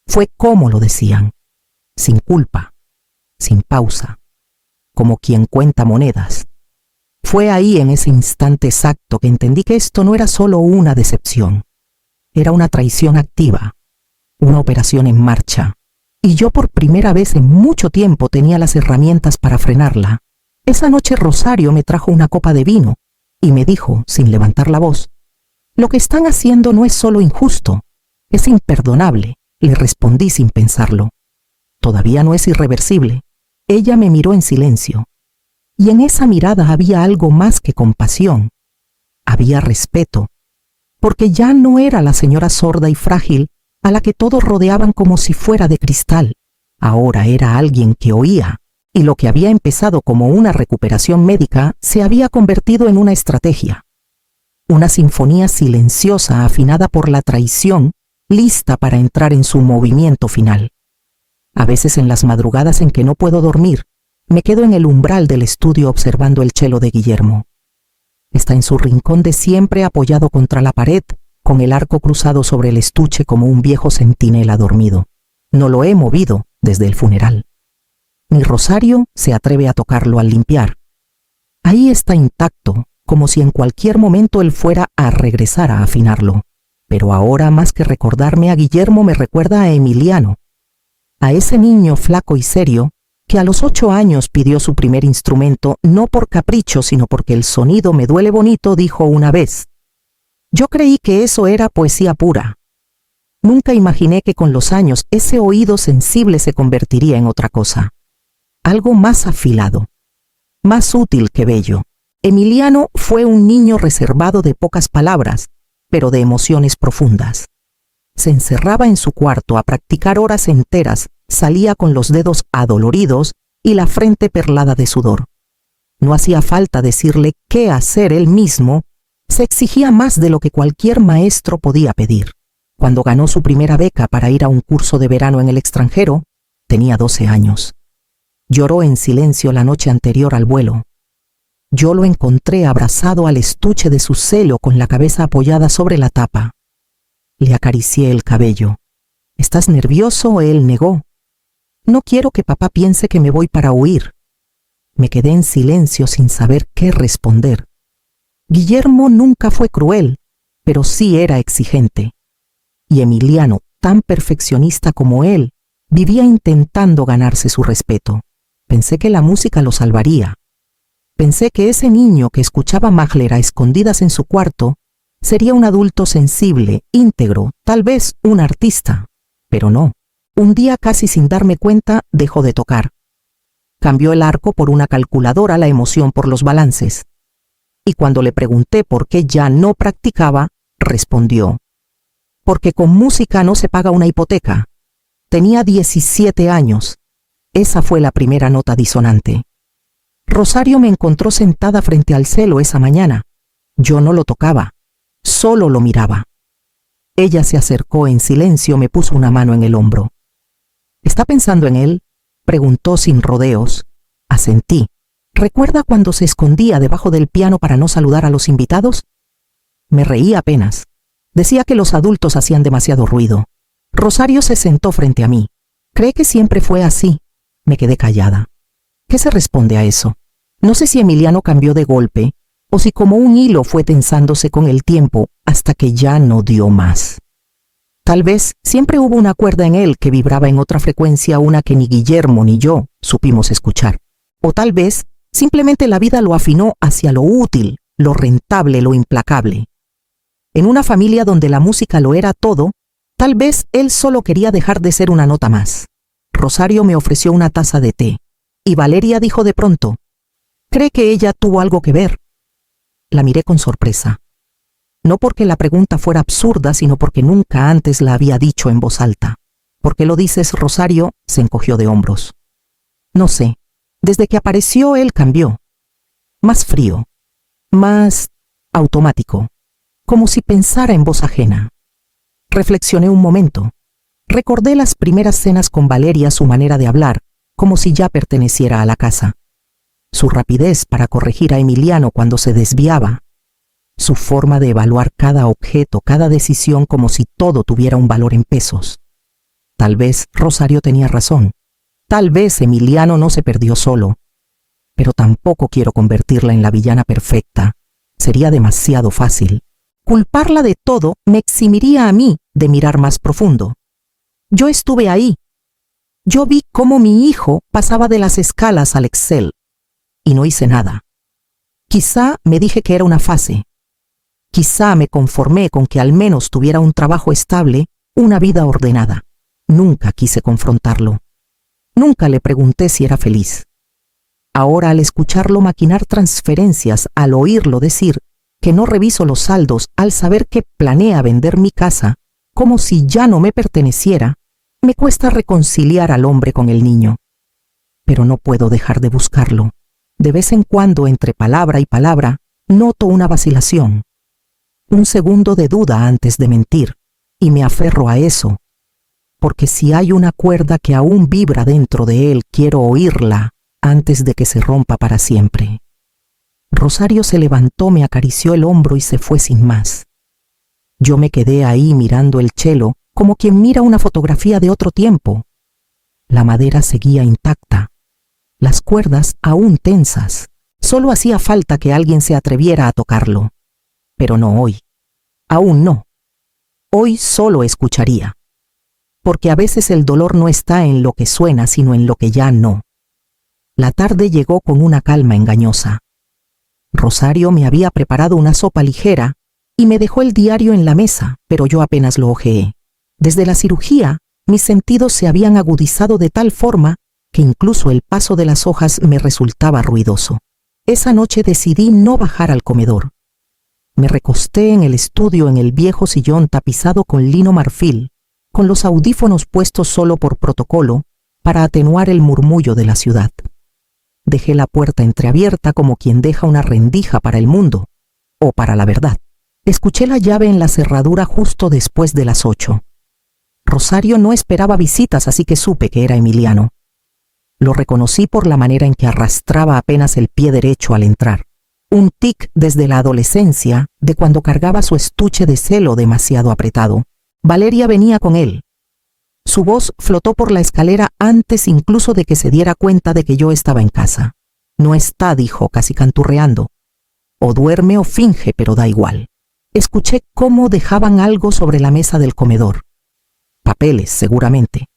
Fue cómo lo decían. Sin culpa. Sin pausa. Como quien cuenta monedas. Fue ahí, en ese instante exacto, que entendí que esto no era solo una decepción. Era una traición activa, una operación en marcha, y yo por primera vez en mucho tiempo tenía las herramientas para frenarla. Esa noche Rosario me trajo una copa de vino y me dijo, sin levantar la voz: «Lo que están haciendo no es solo injusto, es imperdonable», le respondí sin pensarlo. «Todavía no es irreversible». Ella me miró en silencio, y en esa mirada había algo más que compasión. Había respeto. Porque ya no era la señora sorda y frágil a la que todos rodeaban como si fuera de cristal. Ahora era alguien que oía, y lo que había empezado como una recuperación médica se había convertido en una estrategia. Una sinfonía silenciosa afinada por la traición, lista para entrar en su movimiento final. A veces, en las madrugadas en que no puedo dormir, me quedo en el umbral del estudio observando el cello de Guillermo. Está en su rincón de siempre, apoyado contra la pared, con el arco cruzado sobre el estuche como un viejo centinela dormido. No lo he movido desde el funeral. Ni Rosario se atreve a tocarlo al limpiar. Ahí está intacto, como si en cualquier momento él fuera a regresar a afinarlo. Pero ahora, más que recordarme a Guillermo, me recuerda a Emiliano, a ese niño flaco y serio que a los 8 años pidió su primer instrumento, no por capricho, sino porque el sonido me duele bonito, dijo una vez. Yo creí que eso era poesía pura. Nunca imaginé que con los años ese oído sensible se convertiría en otra cosa. Algo más afilado, más útil que bello. Emiliano fue un niño reservado de pocas palabras, pero de emociones profundas. Se encerraba en su cuarto a practicar horas enteras, salía con los dedos adoloridos y la frente perlada de sudor. No hacía falta decirle qué hacer él mismo, se exigía más de lo que cualquier maestro podía pedir. Cuando ganó su primera beca para ir a un curso de verano en el extranjero, tenía 12 años. Lloró en silencio la noche anterior al vuelo. Yo lo encontré abrazado al estuche de su celo con la cabeza apoyada sobre la tapa. Le acaricié el cabello. ¿Estás nervioso? Él negó. No quiero que papá piense que me voy para huir. Me quedé en silencio sin saber qué responder. Guillermo nunca fue cruel, pero sí era exigente. Y Emiliano, tan perfeccionista como él, vivía intentando ganarse su respeto. Pensé que la música lo salvaría. Pensé que ese niño que escuchaba Mahler a escondidas en su cuarto sería un adulto sensible, íntegro, tal vez un artista. Pero no. Un día, casi sin darme cuenta, dejó de tocar. Cambió el arco por una calculadora, la emoción por los balances. Y cuando le pregunté por qué ya no practicaba, respondió: porque con música no se paga una hipoteca. Tenía 17 años. Esa fue la primera nota disonante. Rosario me encontró sentada frente al cello esa mañana. Yo no lo tocaba, solo lo miraba. Ella se acercó en silencio, me puso una mano en el hombro. ¿Está pensando en él?, preguntó sin rodeos. Asentí. ¿Recuerda cuando se escondía debajo del piano para no saludar a los invitados? Me reí apenas. Decía que los adultos hacían demasiado ruido. Rosario se sentó frente a mí. ¿Cree que siempre fue así? Me quedé callada. ¿Qué se responde a eso? No sé si Emiliano cambió de golpe o si como un hilo fue tensándose con el tiempo hasta que ya no dio más. Tal vez siempre hubo una cuerda en él que vibraba en otra frecuencia, una que ni Guillermo ni yo supimos escuchar. O tal vez simplemente la vida lo afinó hacia lo útil, lo rentable, lo implacable. En una familia donde la música lo era todo, tal vez él solo quería dejar de ser una nota más. Rosario me ofreció una taza de té, y Valeria dijo de pronto: ¿cree que ella tuvo algo que ver? La miré con sorpresa. No porque la pregunta fuera absurda, sino porque nunca antes la había dicho en voz alta. ¿Por qué lo dices, Rosario? Se encogió de hombros. No sé. Desde que apareció él cambió. Más frío. Más automático. Como si pensara en voz ajena. Reflexioné un momento. Recordé las primeras cenas con Valeria, su manera de hablar, como si ya perteneciera a la casa. Su rapidez para corregir a Emiliano cuando se desviaba. Su forma de evaluar cada objeto, cada decisión, como si todo tuviera un valor en pesos. Tal vez Rosario tenía razón. Tal vez Emiliano no se perdió solo. Pero tampoco quiero convertirla en la villana perfecta. Sería demasiado fácil. Culparla de todo me eximiría a mí de mirar más profundo. Yo estuve ahí. Yo vi cómo mi hijo pasaba de las escalas al Excel. Y no hice nada. Quizá me dije que era una fase. Quizá me conformé con que al menos tuviera un trabajo estable, una vida ordenada. Nunca quise confrontarlo. Nunca le pregunté si era feliz. Ahora, al escucharlo maquinar transferencias, al oírlo decir que no reviso los saldos, al saber que planea vender mi casa, como si ya no me perteneciera, me cuesta reconciliar al hombre con el niño. Pero no puedo dejar de buscarlo. De vez en cuando, entre palabra y palabra, noto una vacilación. Un segundo de duda antes de mentir, y me aferro a eso. Porque si hay una cuerda que aún vibra dentro de él, quiero oírla antes de que se rompa para siempre. Rosario se levantó, me acarició el hombro y se fue sin más. Yo me quedé ahí mirando el cello, como quien mira una fotografía de otro tiempo. La madera seguía intacta, las cuerdas aún tensas. Solo hacía falta que alguien se atreviera a tocarlo. Pero no hoy. Aún no. Hoy solo escucharía. Porque a veces el dolor no está en lo que suena, sino en lo que ya no. La tarde llegó con una calma engañosa. Rosario me había preparado una sopa ligera y me dejó el diario en la mesa, pero yo apenas lo hojeé. Desde la cirugía, mis sentidos se habían agudizado de tal forma que incluso el paso de las hojas me resultaba ruidoso. Esa noche decidí no bajar al comedor. Me recosté en el estudio en el viejo sillón tapizado con lino marfil, con los audífonos puestos solo por protocolo para atenuar el murmullo de la ciudad. Dejé la puerta entreabierta como quien deja una rendija para el mundo, o para la verdad. Escuché la llave en la cerradura justo después de las 8. Rosario no esperaba visitas, así que supe que era Emiliano. Lo reconocí por la manera en que arrastraba apenas el pie derecho al entrar. un tic desde la adolescencia, de cuando cargaba su estuche de celo demasiado apretado. Valeria venía con él. Su voz flotó por la escalera antes incluso de que se diera cuenta de que yo estaba en casa. No está, dijo, casi canturreando. O duerme o finge, pero da igual. Escuché cómo dejaban algo sobre la mesa del comedor. Papeles, seguramente.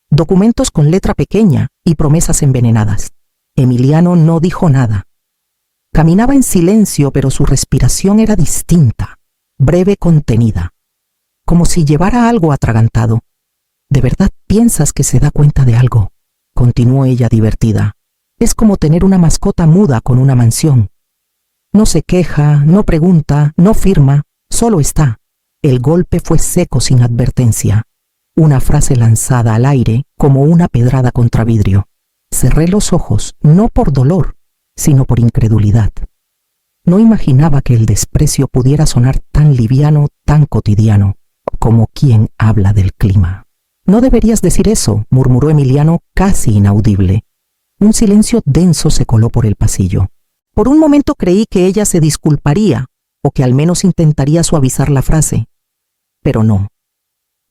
Documentos con letra pequeña y promesas envenenadas. Emiliano no dijo nada. Caminaba en silencio, pero su respiración era distinta, breve, contenida, como si llevara algo atragantado. ¿De verdad piensas que se da cuenta de algo?, continuó ella divertida. Es como tener una mascota muda con una mansión. No se queja, no pregunta, no firma, solo está. El golpe fue seco, sin advertencia. Una frase lanzada al aire como una pedrada contra vidrio. Cerré los ojos, no por dolor, sino por incredulidad. No imaginaba que el desprecio pudiera sonar tan liviano, tan cotidiano, como quien habla del clima. No deberías decir eso, murmuró Emiliano, casi inaudible. Un silencio denso se coló por el pasillo. Por un momento creí que ella se disculparía, o que al menos intentaría suavizar la frase. Pero no.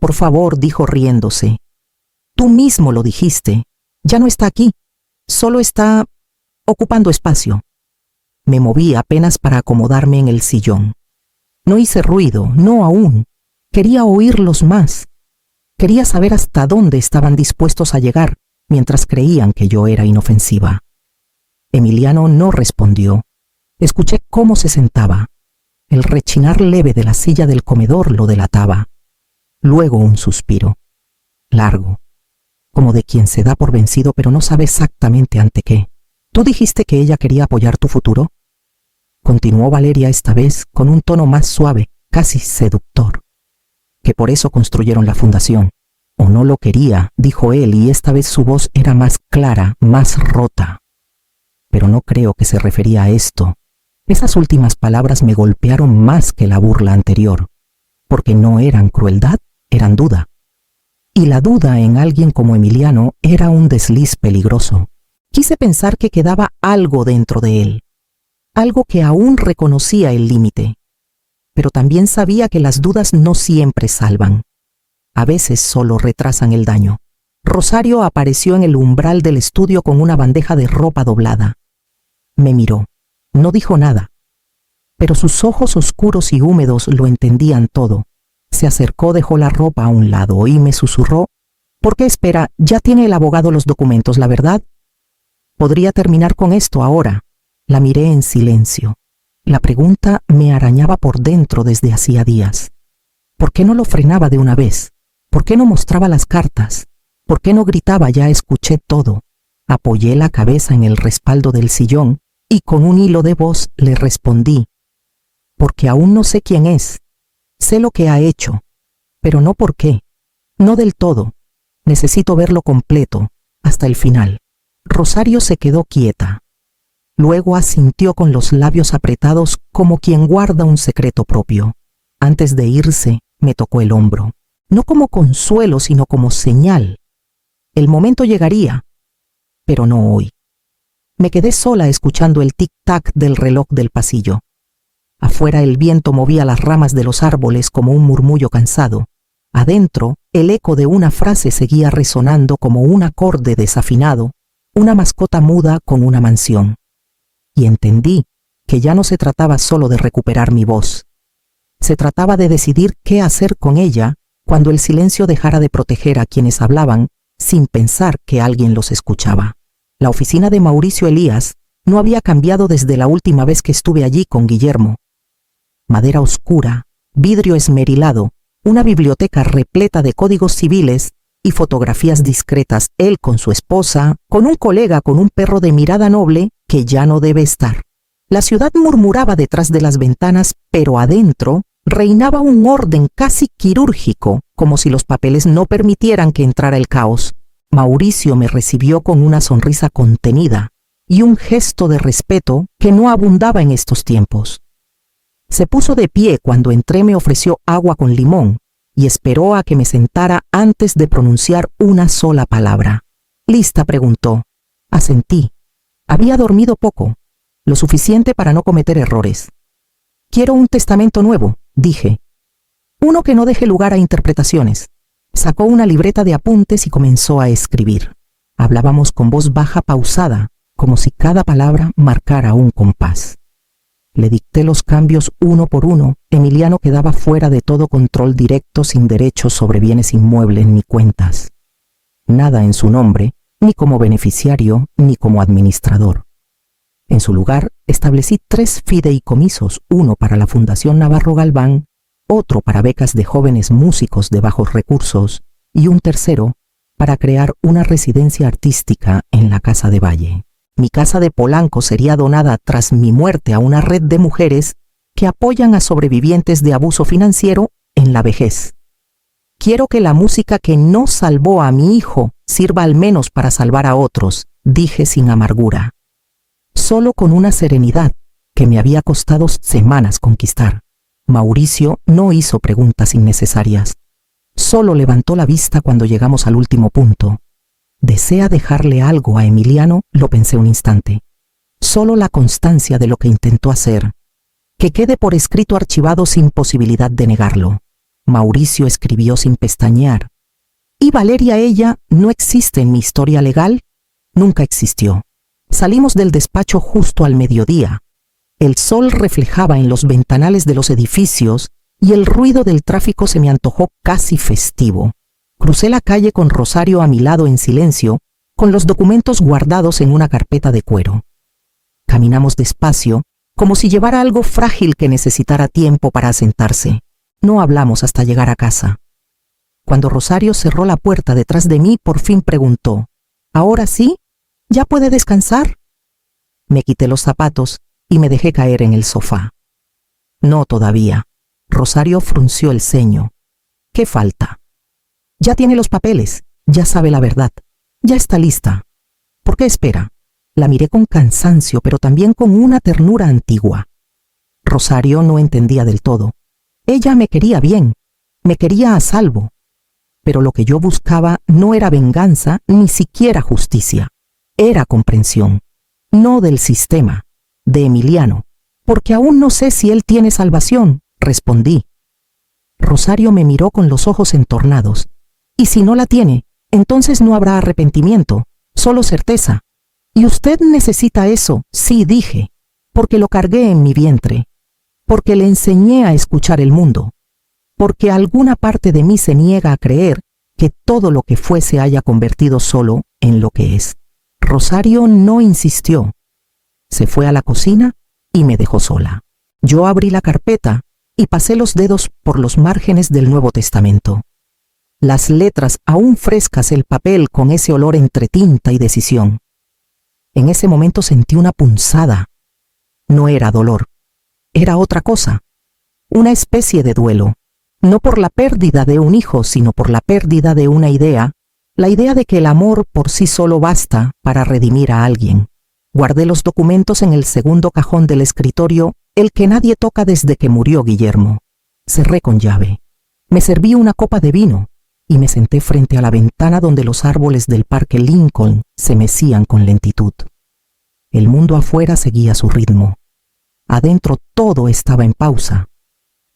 Por favor, dijo riéndose. Tú mismo lo dijiste. Ya no está aquí. Solo está ocupando espacio. Me moví apenas para acomodarme en el sillón. No hice ruido, no aún. Quería oírlos más. Quería saber hasta dónde estaban dispuestos a llegar mientras creían que yo era inofensiva. Emiliano no respondió. Escuché cómo se sentaba. El rechinar leve de la silla del comedor lo delataba. Luego un suspiro. Largo. Como de quien se da por vencido pero no sabe exactamente ante qué. ¿Tú dijiste que ella quería apoyar tu futuro?, continuó Valeria esta vez con un tono más suave, casi seductor. Que por eso construyeron la fundación. O no lo quería, dijo él, y esta vez su voz era más clara, más rota. Pero no creo que se refería a esto. Esas últimas palabras me golpearon más que la burla anterior, porque no eran crueldad, eran duda. Y la duda en alguien como Emiliano era un desliz peligroso. Quise pensar que quedaba algo dentro de él, algo que aún reconocía el límite. Pero también sabía que las dudas no siempre salvan. A veces solo retrasan el daño. Rosario apareció en el umbral del estudio con una bandeja de ropa doblada. Me miró. No dijo nada. Pero sus ojos oscuros y húmedos lo entendían todo. Se acercó, dejó la ropa a un lado y me susurró: ¿Por qué espera? Ya tiene el abogado los documentos, ¿la verdad? Podría terminar con esto ahora. La miré en silencio. La pregunta me arañaba por dentro desde hacía días. ¿Por qué no lo frenaba de una vez? ¿Por qué no mostraba las cartas? ¿Por qué no gritaba: ya escuché todo? Apoyé la cabeza en el respaldo del sillón y con un hilo de voz le respondí: porque aún no sé quién es. Sé lo que ha hecho, pero no por qué. No del todo. Necesito verlo completo, hasta el final. Rosario se quedó quieta. Luego asintió con los labios apretados como quien guarda un secreto propio. Antes de irse, me tocó el hombro. No como consuelo, sino como señal. El momento llegaría, pero no hoy. Me quedé sola escuchando el tic-tac del reloj del pasillo. Afuera el viento movía las ramas de los árboles como un murmullo cansado. Adentro, el eco de una frase seguía resonando como un acorde desafinado, una mascota muda con una mansión. Y entendí que ya no se trataba solo de recuperar mi voz. Se trataba de decidir qué hacer con ella cuando el silencio dejara de proteger a quienes hablaban sin pensar que alguien los escuchaba. La oficina de Mauricio Elías no había cambiado desde la última vez que estuve allí con Guillermo. Madera oscura, vidrio esmerilado, una biblioteca repleta de códigos civiles y fotografías discretas, él con su esposa, con un colega con un perro de mirada noble que ya no debe estar. La ciudad murmuraba detrás de las ventanas, pero adentro reinaba un orden casi quirúrgico, como si los papeles no permitieran que entrara el caos. Mauricio me recibió con una sonrisa contenida y un gesto de respeto que no abundaba en estos tiempos. Se puso de pie cuando entré, me ofreció agua con limón y esperó a que me sentara antes de pronunciar una sola palabra. ¿Lista?, preguntó. Asentí. Había dormido poco. lo suficiente para no cometer errores. Quiero un testamento nuevo, dije. Uno que no deje lugar a interpretaciones. Sacó una libreta de apuntes y comenzó a escribir. Hablábamos con voz baja pausada, como si cada palabra marcara un compás. Le dicté los cambios uno por uno. Emiliano quedaba fuera de todo control directo, sin derechos sobre bienes inmuebles ni cuentas. Nada en su nombre, ni como beneficiario, ni como administrador. En su lugar, establecí 3 fideicomisos, uno para la Fundación Navarro Galván, otro para becas de jóvenes músicos de bajos recursos y un tercero para crear una residencia artística en la Casa de Valle. Mi casa de Polanco sería donada tras mi muerte a una red de mujeres que apoyan a sobrevivientes de abuso financiero en la vejez. Quiero que la música que no salvó a mi hijo sirva al menos para salvar a otros, dije sin amargura. Solo con una serenidad que me había costado semanas conquistar. Mauricio no hizo preguntas innecesarias. Solo levantó la vista cuando llegamos al último punto. ¿Desea dejarle algo a Emiliano? Lo pensé un instante. Solo la constancia de lo que intentó hacer. Que quede por escrito archivado sin posibilidad de negarlo. Mauricio escribió sin pestañear. ¿Y Valeria, ella, no existe en mi historia legal? Nunca existió. Salimos del despacho justo al mediodía. El sol reflejaba en los ventanales de los edificios y el ruido del tráfico se me antojó casi festivo. Crucé la calle con Rosario a mi lado en silencio, con los documentos guardados en una carpeta de cuero. Caminamos despacio, como si llevara algo frágil que necesitara tiempo para asentarse. No hablamos hasta llegar a casa. Cuando Rosario cerró la puerta detrás de mí, por fin preguntó, ¿ahora sí? ¿Ya puede descansar? Me quité los zapatos y me dejé caer en el sofá. No todavía. Rosario frunció el ceño. ¿Qué falta? Ya tiene los papeles, ya sabe la verdad, ya está lista. ¿Por qué espera? La miré con cansancio, pero también con una ternura antigua. Rosario no entendía del todo. Ella me quería bien, me quería a salvo. Pero lo que yo buscaba no era venganza, ni siquiera justicia. Era comprensión, no del sistema, de Emiliano, porque aún no sé si él tiene salvación, respondí. Rosario me miró con los ojos entornados. Y si no la tiene, entonces no habrá arrepentimiento, solo certeza. Y usted necesita eso, sí, dije, porque lo cargué en mi vientre, porque le enseñé a escuchar el mundo, porque alguna parte de mí se niega a creer que todo lo que fue se haya convertido solo en lo que es. Rosario no insistió. Se fue a la cocina y me dejó sola. Yo abrí la carpeta y pasé los dedos por los márgenes del Nuevo Testamento. Las letras aún frescas, el papel con ese olor entre tinta y decisión. En ese momento sentí una punzada. No era dolor, era otra cosa, una especie de duelo, no por la pérdida de un hijo, sino por la pérdida de una idea, la idea de que el amor por sí solo basta para redimir a alguien. Guardé los documentos en el segundo cajón del escritorio, el que nadie toca desde que murió Guillermo. Cerré con llave. Me serví una copa de vino y me senté frente a la ventana donde los árboles del Parque Lincoln se mecían con lentitud. El mundo afuera seguía su ritmo. Adentro todo estaba en pausa.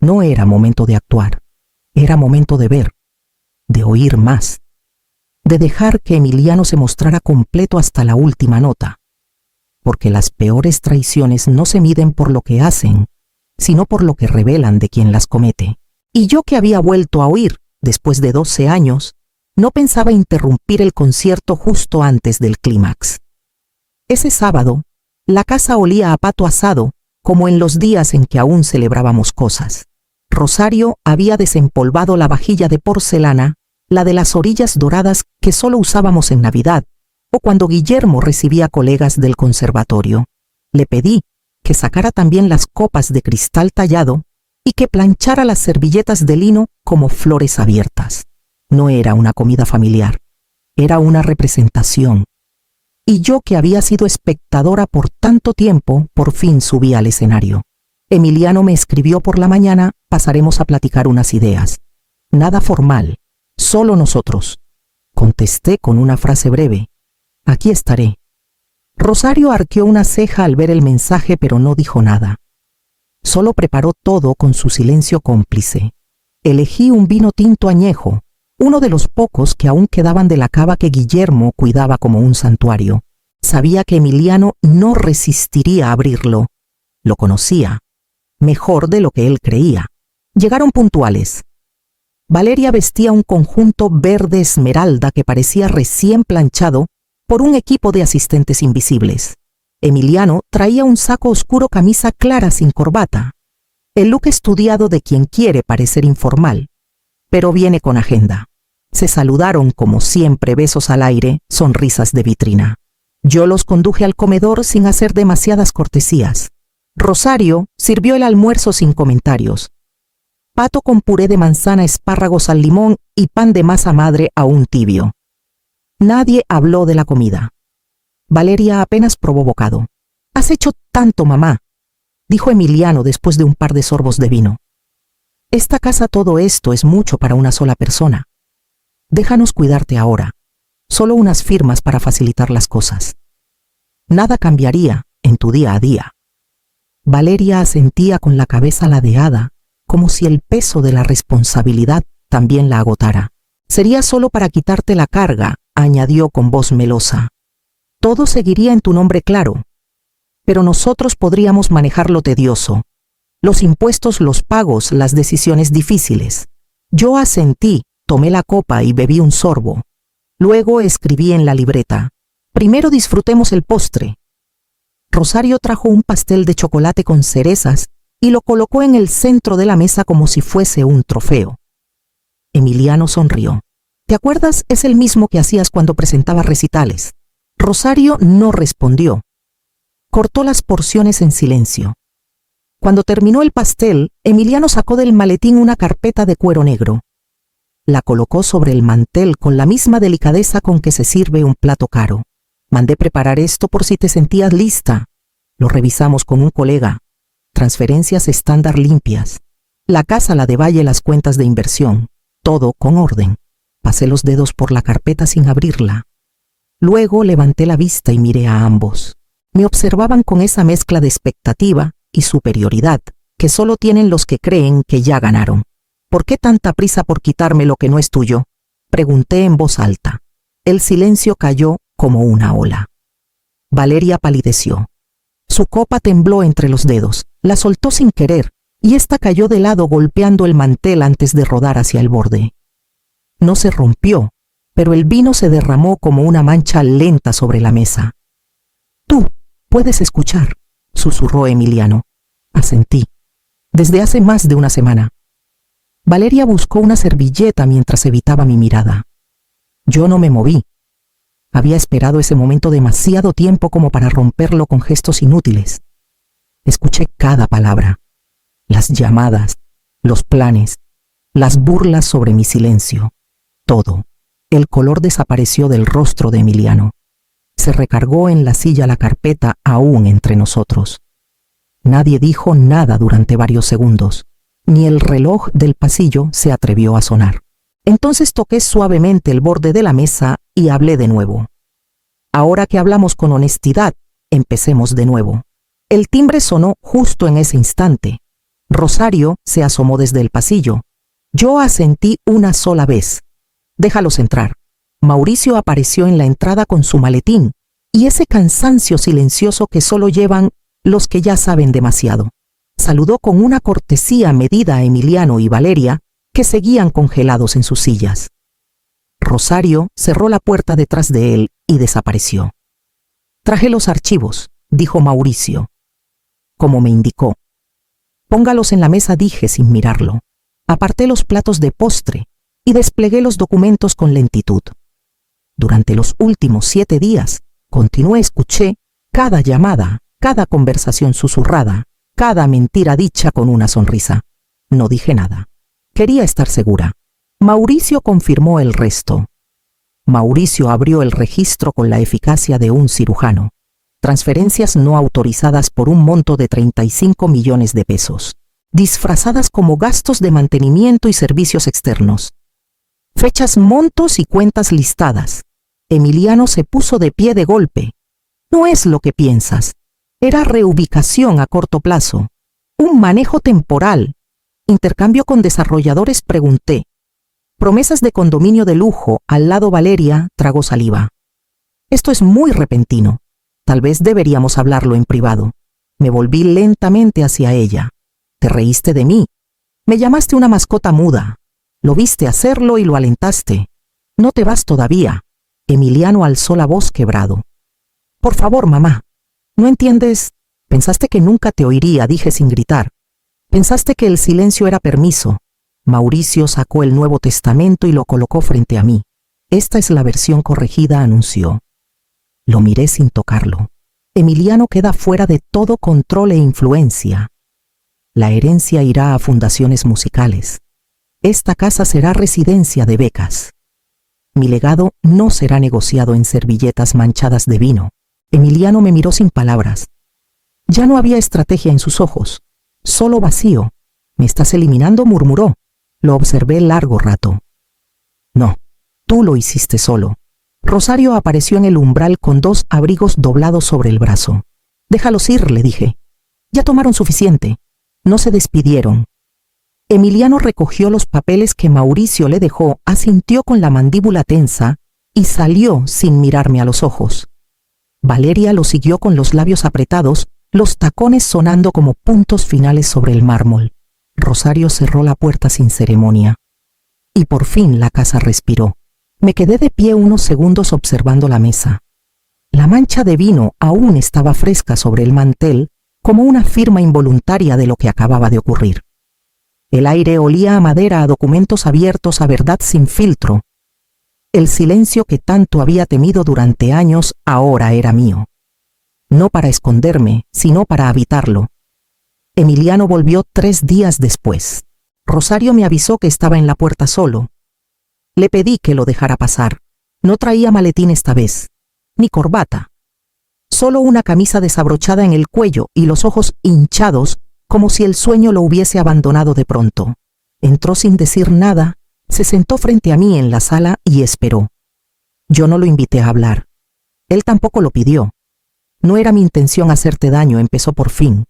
No era momento de actuar, era momento de ver, de oír más, de dejar que Emiliano se mostrara completo hasta la última nota. Porque las peores traiciones no se miden por lo que hacen, sino por lo que revelan de quien las comete. Y yo, que había vuelto a oír después de 12 años, no pensaba interrumpir el concierto justo antes del clímax. Ese sábado, la casa olía a pato asado, como en los días en que aún celebrábamos cosas. Rosario había desempolvado la vajilla de porcelana, la de las orillas doradas que solo usábamos en Navidad, o cuando Guillermo recibía colegas del conservatorio. Le pedí que sacara también las copas de cristal tallado y que planchara las servilletas de lino como flores abiertas. No era una comida familiar, era una representación. Y yo, que había sido espectadora por tanto tiempo, por fin subí al escenario. Emiliano me escribió por la mañana, pasaremos a platicar unas ideas. Nada formal, solo nosotros. Contesté con una frase breve. Aquí estaré. Rosario arqueó una ceja al ver el mensaje, pero no dijo nada. Solo preparó todo con su silencio cómplice. Elegí un vino tinto añejo, uno de los pocos que aún quedaban de la cava que Guillermo cuidaba como un santuario. Sabía que Emiliano no resistiría a abrirlo. Lo conocía, mejor de lo que él creía. Llegaron puntuales. Valeria vestía un conjunto verde esmeralda que parecía recién planchado por un equipo de asistentes invisibles. Emiliano traía un saco oscuro, camisa clara sin corbata. El look estudiado de quien quiere parecer informal, pero viene con agenda. Se saludaron como siempre, besos al aire, sonrisas de vitrina. Yo los conduje al comedor sin hacer demasiadas cortesías. Rosario sirvió el almuerzo sin comentarios. Pato con puré de manzana, espárragos al limón y pan de masa madre aún tibio. Nadie habló de la comida. Valeria apenas probó bocado. «Has hecho tanto, mamá», dijo Emiliano después de un par de sorbos de vino. «Esta casa, todo esto es mucho para una sola persona. Déjanos cuidarte ahora. Solo unas firmas para facilitar las cosas. Nada cambiaría en tu día a día». Valeria asentía con la cabeza ladeada, como si el peso de la responsabilidad también la agotara. «Sería solo para quitarte la carga», añadió con voz melosa. «Todo seguiría en tu nombre, claro, pero nosotros podríamos manejar lo tedioso, los impuestos, los pagos, las decisiones difíciles». Yo asentí, tomé la copa y bebí un sorbo. Luego escribí en la libreta: «Primero disfrutemos el postre». Rosario trajo un pastel de chocolate con cerezas y lo colocó en el centro de la mesa como si fuese un trofeo. Emiliano sonrió. «¿Te acuerdas? Es el mismo que hacías cuando presentabas recitales». Rosario no respondió. Cortó las porciones en silencio. Cuando terminó el pastel, Emiliano sacó del maletín una carpeta de cuero negro. La colocó sobre el mantel con la misma delicadeza con que se sirve un plato caro. «Mandé preparar esto por si te sentías lista. Lo revisamos con un colega. Transferencias estándar limpias. La casa, la de Valle, las cuentas de inversión. Todo con orden». Pasé los dedos por la carpeta sin abrirla. Luego levanté la vista y miré a ambos. Me observaban con esa mezcla de expectativa y superioridad que solo tienen los que creen que ya ganaron. «¿Por qué tanta prisa por quitarme lo que no es tuyo?», pregunté en voz alta. El silencio cayó como una ola. Valeria palideció. Su copa tembló entre los dedos, la soltó sin querer y ésta cayó de lado golpeando el mantel antes de rodar hacia el borde. No se rompió, pero el vino se derramó como una mancha lenta sobre la mesa. «Tú puedes escuchar», susurró Emiliano. Asentí. «Desde hace más de una semana». Valeria buscó una servilleta mientras evitaba mi mirada. Yo no me moví. Había esperado ese momento demasiado tiempo como para romperlo con gestos inútiles. Escuché cada palabra, las llamadas, los planes, las burlas sobre mi silencio, todo. El color desapareció del rostro de Emiliano. Se recargó en la silla la carpeta aún entre nosotros. Nadie dijo nada durante varios segundos. Ni el reloj del pasillo se atrevió a sonar. Entonces toqué suavemente el borde de la mesa y hablé de nuevo. «Ahora que hablamos con honestidad, empecemos de nuevo». El timbre sonó justo en ese instante. Rosario se asomó desde el pasillo. Yo asentí una sola vez. «Déjalos entrar». Mauricio apareció en la entrada con su maletín y ese cansancio silencioso que solo llevan los que ya saben demasiado. Saludó con una cortesía medida a Emiliano y Valeria, que seguían congelados en sus sillas. Rosario cerró la puerta detrás de él y desapareció. «Traje los archivos», dijo Mauricio, como me indicó. «Póngalos en la mesa», dije sin mirarlo. Aparté los platos de postre y desplegué los documentos con lentitud. Durante los últimos 7 días, continué, escuché cada llamada, cada conversación susurrada, cada mentira dicha con una sonrisa. No dije nada. Quería estar segura. Mauricio confirmó el resto. Mauricio abrió el registro con la eficacia de un cirujano. Transferencias no autorizadas por un monto de 35 millones de pesos, disfrazadas como gastos de mantenimiento y servicios externos. Fechas, montos y cuentas listadas. Emiliano se puso de pie de golpe. No es lo que piensas. Era reubicación a corto plazo. Un manejo temporal. Intercambio con desarrolladores, pregunté. Promesas de condominio de lujo. Al lado Valeria tragó saliva. Esto es muy repentino. Tal vez deberíamos hablarlo en privado. Me volví lentamente hacia ella. Te reíste de mí. Me llamaste una mascota muda. Lo viste hacerlo y lo alentaste. No te vas todavía. Emiliano alzó la voz quebrado. Por favor, mamá. ¿No entiendes? Pensaste que nunca te oiría, dije sin gritar. Pensaste que el silencio era permiso. Mauricio sacó el Nuevo Testamento y lo colocó frente a mí. Esta es la versión corregida, anunció. Lo miré sin tocarlo. Emiliano queda fuera de todo control e influencia. La herencia irá a fundaciones musicales. Esta casa será residencia de becas. Mi legado no será negociado en servilletas manchadas de vino. Emiliano me miró sin palabras. Ya no había estrategia en sus ojos, solo vacío. ¿Me estás eliminando?, murmuró. Lo observé largo rato. No, tú lo hiciste solo. Rosario apareció en el umbral con 2 abrigos doblados sobre el brazo. Déjalos ir, le dije. Ya tomaron suficiente. No se despidieron. Emiliano recogió los papeles que Mauricio le dejó, asintió con la mandíbula tensa y salió sin mirarme a los ojos. Valeria lo siguió con los labios apretados, los tacones sonando como puntos finales sobre el mármol. Rosario cerró la puerta sin ceremonia. Y por fin la casa respiró. Me quedé de pie unos segundos observando la mesa. La mancha de vino aún estaba fresca sobre el mantel, como una firma involuntaria de lo que acababa de ocurrir. El aire olía a madera, a documentos abiertos, a verdad sin filtro. El silencio que tanto había temido durante años ahora era mío. No para esconderme, sino para habitarlo. Emiliano volvió 3 días después. Rosario me avisó que estaba en la puerta solo. Le pedí que lo dejara pasar. No traía maletín esta vez, ni corbata. Solo una camisa desabrochada en el cuello y los ojos hinchados, como si el sueño lo hubiese abandonado de pronto. Entró sin decir nada, se sentó frente a mí en la sala y esperó. Yo no lo invité a hablar. Él tampoco lo pidió. No era mi intención hacerte daño, empezó por fin.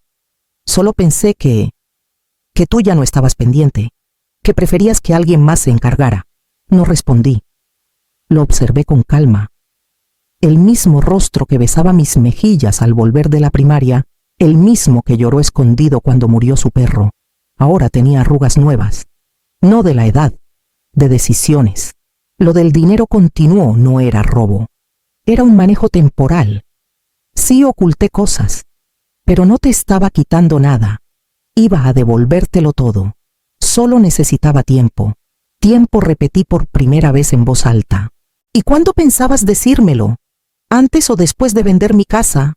Solo pensé que tú ya no estabas pendiente, que preferías que alguien más se encargara. No respondí. Lo observé con calma. El mismo rostro que besaba mis mejillas al volver de la primaria, el mismo que lloró escondido cuando murió su perro, ahora tenía arrugas nuevas. No de la edad, de decisiones. Lo del dinero continuó, no era robo. Era un manejo temporal. Sí oculté cosas, pero no te estaba quitando nada. Iba a devolvértelo todo. Solo necesitaba tiempo. Tiempo, repetí por primera vez en voz alta. ¿Y cuándo pensabas decírmelo? ¿Antes o después de vender mi casa?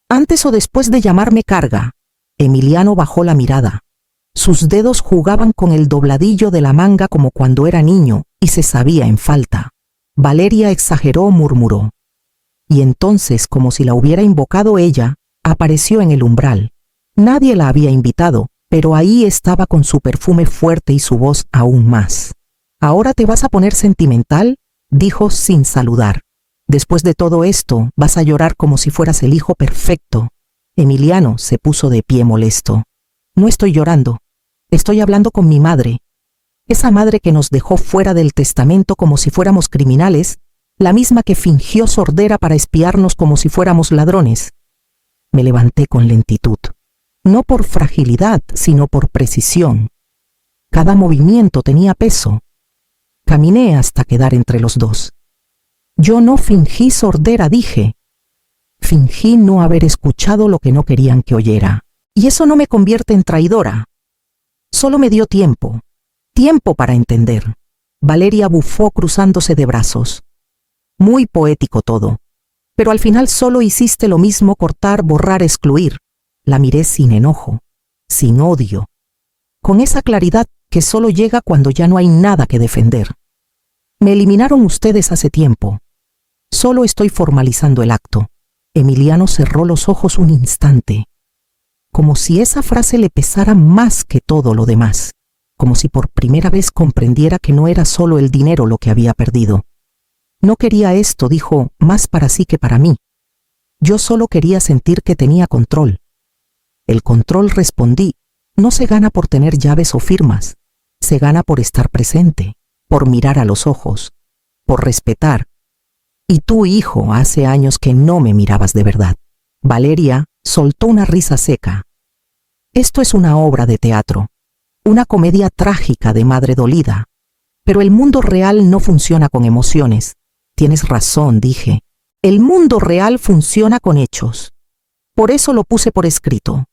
¿Antes o después de llamarme carga? Emiliano bajó la mirada. Sus dedos jugaban con el dobladillo de la manga como cuando era niño y se sabía en falta. Valeria exageró, murmuró. Y entonces, como si la hubiera invocado ella, apareció en el umbral. Nadie la había invitado, pero ahí estaba con su perfume fuerte y su voz aún más. ¿Ahora te vas a poner sentimental?, dijo sin saludar. Después de todo esto, vas a llorar como si fueras el hijo perfecto. Emiliano se puso de pie molesto. No estoy llorando. Estoy hablando con mi madre. Esa madre que nos dejó fuera del testamento como si fuéramos criminales, la misma que fingió sordera para espiarnos como si fuéramos ladrones. Me levanté con lentitud. No por fragilidad, sino por precisión. Cada movimiento tenía peso. Caminé hasta quedar entre los dos. Yo no fingí sordera, dije. Fingí no haber escuchado lo que no querían que oyera. Y eso no me convierte en traidora. Solo me dio tiempo. Tiempo para entender. Valeria bufó cruzándose de brazos. Muy poético todo. Pero al final solo hiciste lo mismo: cortar, borrar, excluir. La miré sin enojo, sin odio, con esa claridad que solo llega cuando ya no hay nada que defender. Me eliminaron ustedes hace tiempo. Solo estoy formalizando el acto. Emiliano cerró los ojos un instante, como si esa frase le pesara más que todo lo demás, como si por primera vez comprendiera que no era solo el dinero lo que había perdido. No quería esto, dijo, más para sí que para mí. Yo solo quería sentir que tenía control. El control, respondí, no se gana por tener llaves o firmas. Se gana por estar presente, por mirar a los ojos, por respetar. Y tú, hijo, hace años que no me mirabas de verdad. Valeria soltó una risa seca. Esto es una obra de teatro, una comedia trágica de madre dolida. Pero el mundo real no funciona con emociones. Tienes razón, dije. El mundo real funciona con hechos. Por eso lo puse por escrito.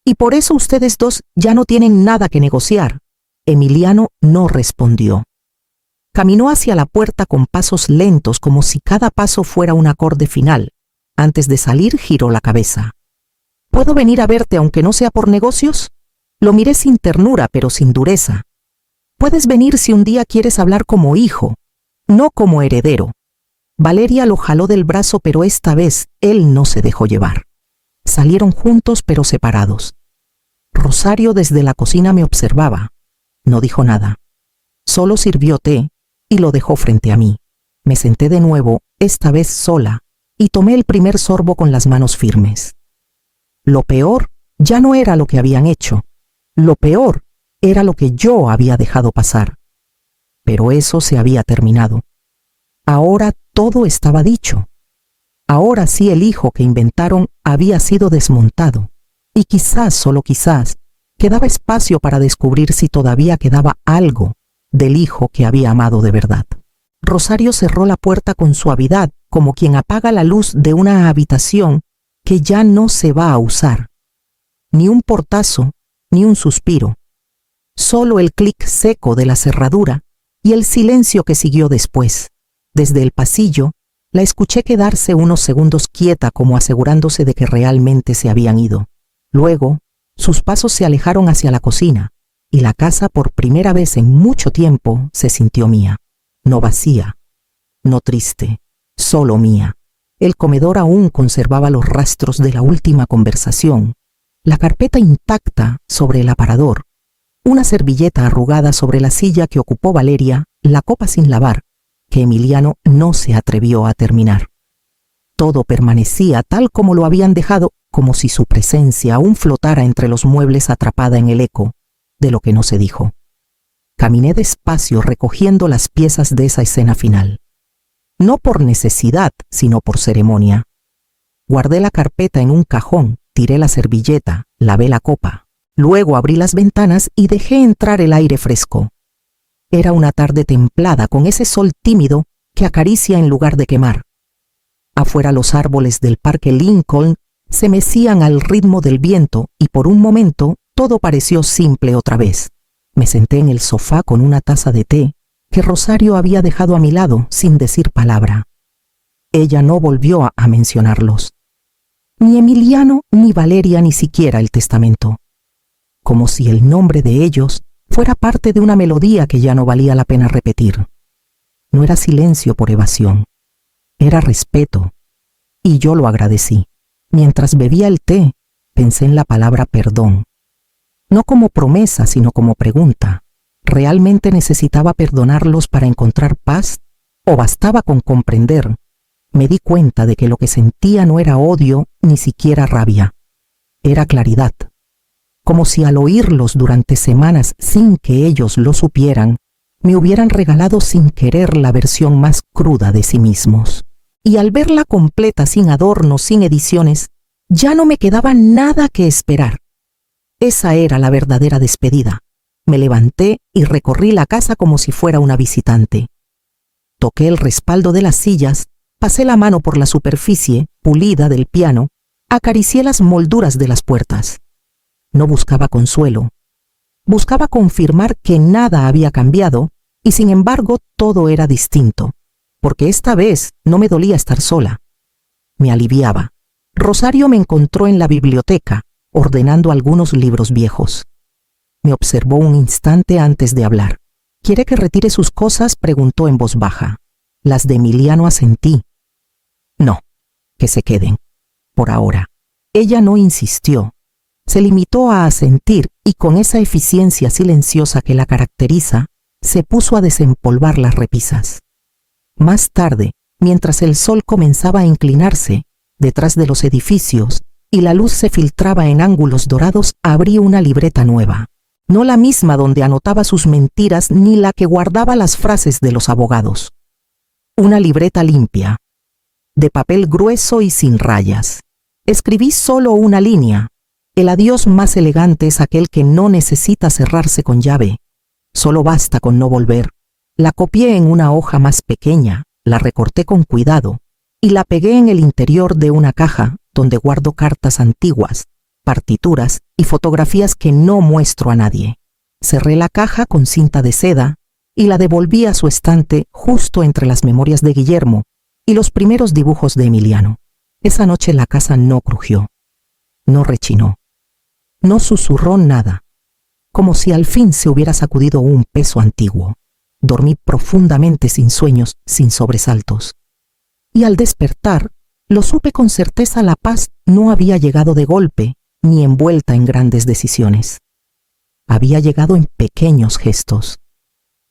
Y por eso ustedes dos ya no tienen nada que negociar. Emiliano no respondió. Caminó hacia la puerta con pasos lentos, como si cada paso fuera un acorde final. Antes de salir, giró la cabeza. ¿Puedo venir a verte aunque no sea por negocios? Lo miré sin ternura, pero sin dureza. Puedes venir si un día quieres hablar como hijo, no como heredero. Valeria lo jaló del brazo, pero esta vez él no se dejó llevar. Salieron juntos pero separados. Rosario desde la cocina me observaba. No dijo nada. Solo sirvió té y lo dejó frente a mí. Me senté de nuevo, esta vez sola, y tomé el primer sorbo con las manos firmes. Lo peor ya no era lo que habían hecho. Lo peor era lo que yo había dejado pasar. Pero eso se había terminado. Ahora todo estaba dicho. Ahora sí el hijo que inventaron había sido desmontado. Y quizás, solo quizás, quedaba espacio para descubrir si todavía quedaba algo del hijo que había amado de verdad. Rosario cerró la puerta con suavidad, como quien apaga la luz de una habitación que ya no se va a usar. Ni un portazo, ni un suspiro. Solo el clic seco de la cerradura y el silencio que siguió después. Desde el pasillo, la escuché quedarse unos segundos quieta, como asegurándose de que realmente se habían ido. Luego, sus pasos se alejaron hacia la cocina, y la casa por primera vez en mucho tiempo se sintió mía. No vacía, no triste, solo mía. El comedor aún conservaba los rastros de la última conversación, la carpeta intacta sobre el aparador, una servilleta arrugada sobre la silla que ocupó Valeria, la copa sin lavar, que Emiliano no se atrevió a terminar. Todo permanecía tal como lo habían dejado, como si su presencia aún flotara entre los muebles, atrapada en el eco de lo que no se dijo. Caminé despacio recogiendo las piezas de esa escena final. No por necesidad, sino por ceremonia. Guardé la carpeta en un cajón, tiré la servilleta, lavé la copa. Luego abrí las ventanas y dejé entrar el aire fresco. Era una tarde templada, con ese sol tímido que acaricia en lugar de quemar. Afuera los árboles del Parque Lincoln se mecían al ritmo del viento y por un momento todo pareció simple otra vez. Me senté en el sofá con una taza de té que Rosario había dejado a mi lado sin decir palabra. Ella no volvió a mencionarlos. Ni Emiliano, ni Valeria, ni siquiera el testamento. Como si el nombre de ellos fuera parte de una melodía que ya no valía la pena repetir. No era silencio por evasión, era respeto, y yo lo agradecí. Mientras bebía el té, pensé en la palabra perdón. No como promesa, sino como pregunta. ¿Realmente necesitaba perdonarlos para encontrar paz? ¿O bastaba con comprender? Me di cuenta de que lo que sentía no era odio, ni siquiera rabia. Era claridad. Como si al oírlos durante semanas sin que ellos lo supieran, me hubieran regalado sin querer la versión más cruda de sí mismos. Y al verla completa, sin adornos, sin ediciones, ya no me quedaba nada que esperar. Esa era la verdadera despedida. Me levanté y recorrí la casa como si fuera una visitante. Toqué el respaldo de las sillas, pasé la mano por la superficie pulida del piano, acaricié las molduras de las puertas. No buscaba consuelo. Buscaba confirmar que nada había cambiado y sin embargo todo era distinto, porque esta vez no me dolía estar sola. Me aliviaba. Rosario me encontró en la biblioteca, ordenando algunos libros viejos. Me observó un instante antes de hablar. ¿Quiere que retire sus cosas?, preguntó en voz baja. Las de Emiliano asentí. No, que se queden, por ahora. Ella no insistió. Se limitó a asentir y con esa eficiencia silenciosa que la caracteriza, se puso a desempolvar las repisas. Más tarde, mientras el sol comenzaba a inclinarse, detrás de los edificios, y la luz se filtraba en ángulos dorados, abrí una libreta nueva. No la misma donde anotaba sus mentiras ni la que guardaba las frases de los abogados. Una libreta limpia, de papel grueso y sin rayas. Escribí solo una línea. El adiós más elegante es aquel que no necesita cerrarse con llave. Solo basta con no volver. La copié en una hoja más pequeña, la recorté con cuidado y la pegué en el interior de una caja donde guardo cartas antiguas, partituras y fotografías que no muestro a nadie. Cerré la caja con cinta de seda y la devolví a su estante justo entre las memorias de Guillermo y los primeros dibujos de Emiliano. Esa noche la casa no crujió, no rechinó, no susurró nada, como si al fin se hubiera sacudido un peso antiguo. Dormí profundamente, sin sueños, sin sobresaltos. Y al despertar, lo supe con certeza: la paz no había llegado de golpe, ni envuelta en grandes decisiones. Había llegado en pequeños gestos,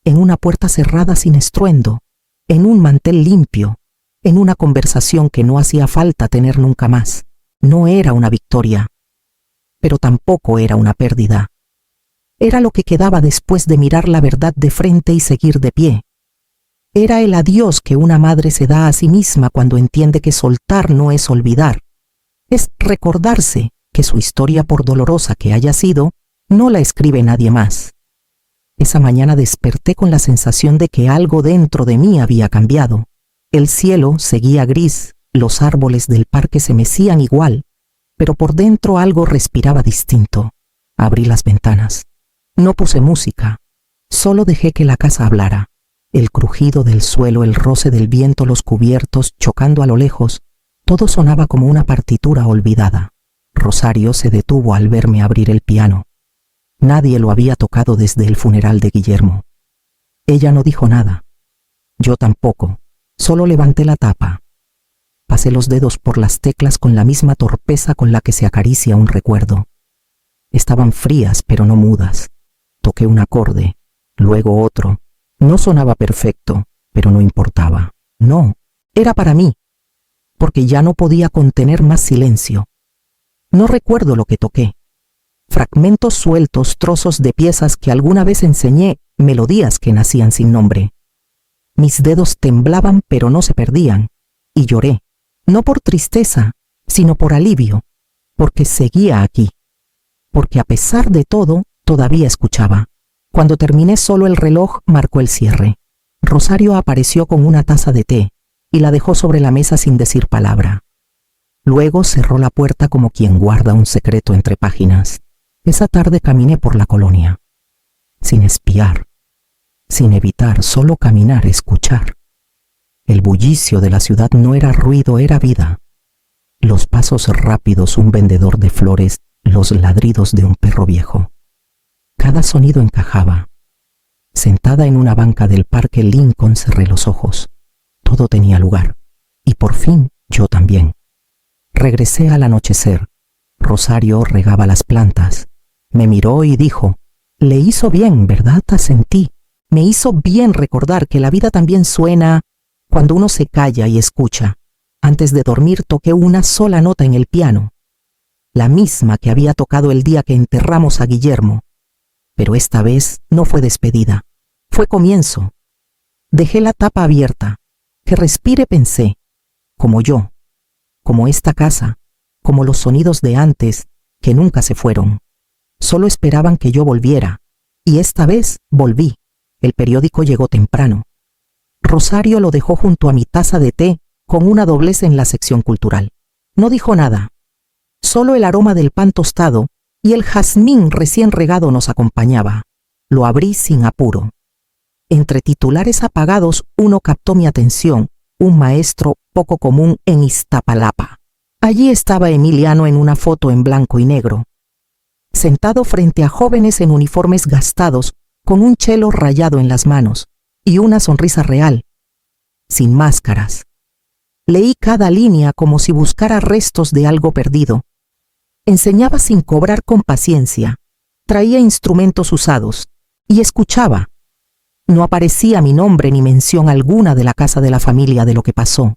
en una puerta cerrada sin estruendo, en un mantel limpio, en una conversación que no hacía falta tener nunca más. No era una victoria, pero tampoco era una pérdida. Era lo que quedaba después de mirar la verdad de frente y seguir de pie. Era el adiós que una madre se da a sí misma cuando entiende que soltar no es olvidar. Es recordarse que su historia, por dolorosa que haya sido, no la escribe nadie más. Esa mañana desperté con la sensación de que algo dentro de mí había cambiado. El cielo seguía gris, los árboles del parque se mecían igual, pero por dentro algo respiraba distinto. Abrí las ventanas. No puse música, solo dejé que la casa hablara. El crujido del suelo, el roce del viento, los cubiertos chocando a lo lejos, todo sonaba como una partitura olvidada. Rosario se detuvo al verme abrir el piano. Nadie lo había tocado desde el funeral de Guillermo. Ella no dijo nada. Yo tampoco, solo levanté la tapa. Pasé los dedos por las teclas con la misma torpeza con la que se acaricia un recuerdo. Estaban frías, pero no mudas. Toqué un acorde, luego otro. No sonaba perfecto, pero no importaba. No, era para mí, porque ya no podía contener más silencio. No recuerdo lo que toqué. Fragmentos sueltos, trozos de piezas que alguna vez enseñé, melodías que nacían sin nombre. Mis dedos temblaban, pero no se perdían, y lloré, no por tristeza, sino por alivio, porque seguía aquí, porque a pesar de todo, todavía escuchaba. Cuando terminé, solo el reloj marcó el cierre. Rosario apareció con una taza de té y la dejó sobre la mesa sin decir palabra. Luego cerró la puerta como quien guarda un secreto entre páginas. Esa tarde caminé por la colonia, sin espiar, sin evitar, solo caminar, escuchar. El bullicio de la ciudad no era ruido, era vida. Los pasos rápidos, un vendedor de flores, los ladridos de un perro viejo. Cada sonido encajaba. Sentada en una banca del parque Lincoln, cerré los ojos. Todo tenía lugar. Y por fin, yo también. Regresé al anochecer. Rosario regaba las plantas. Me miró y dijo: «Le hizo bien, ¿verdad?» Asentí. Me hizo bien recordar que la vida también suena cuando uno se calla y escucha. Antes de dormir toqué una sola nota en el piano, la misma que había tocado el día que enterramos a Guillermo. Pero esta vez no fue despedida, fue comienzo. Dejé la tapa abierta. Que respire, pensé, como yo, como esta casa, como los sonidos de antes que nunca se fueron. Solo esperaban que yo volviera, y esta vez volví. El periódico llegó temprano. Rosario lo dejó junto a mi taza de té con una doblez en la sección cultural. No dijo nada. Solo el aroma del pan tostado y el jazmín recién regado nos acompañaba. Lo abrí sin apuro. Entre titulares apagados, uno captó mi atención: un maestro poco común en Iztapalapa. Allí estaba Emiliano en una foto en blanco y negro, sentado frente a jóvenes en uniformes gastados, con un chelo rayado en las manos y una sonrisa real, sin máscaras. Leí cada línea como si buscara restos de algo perdido. Enseñaba sin cobrar con paciencia, traía instrumentos usados y escuchaba. No aparecía mi nombre ni mención alguna de la casa de la familia de lo que pasó.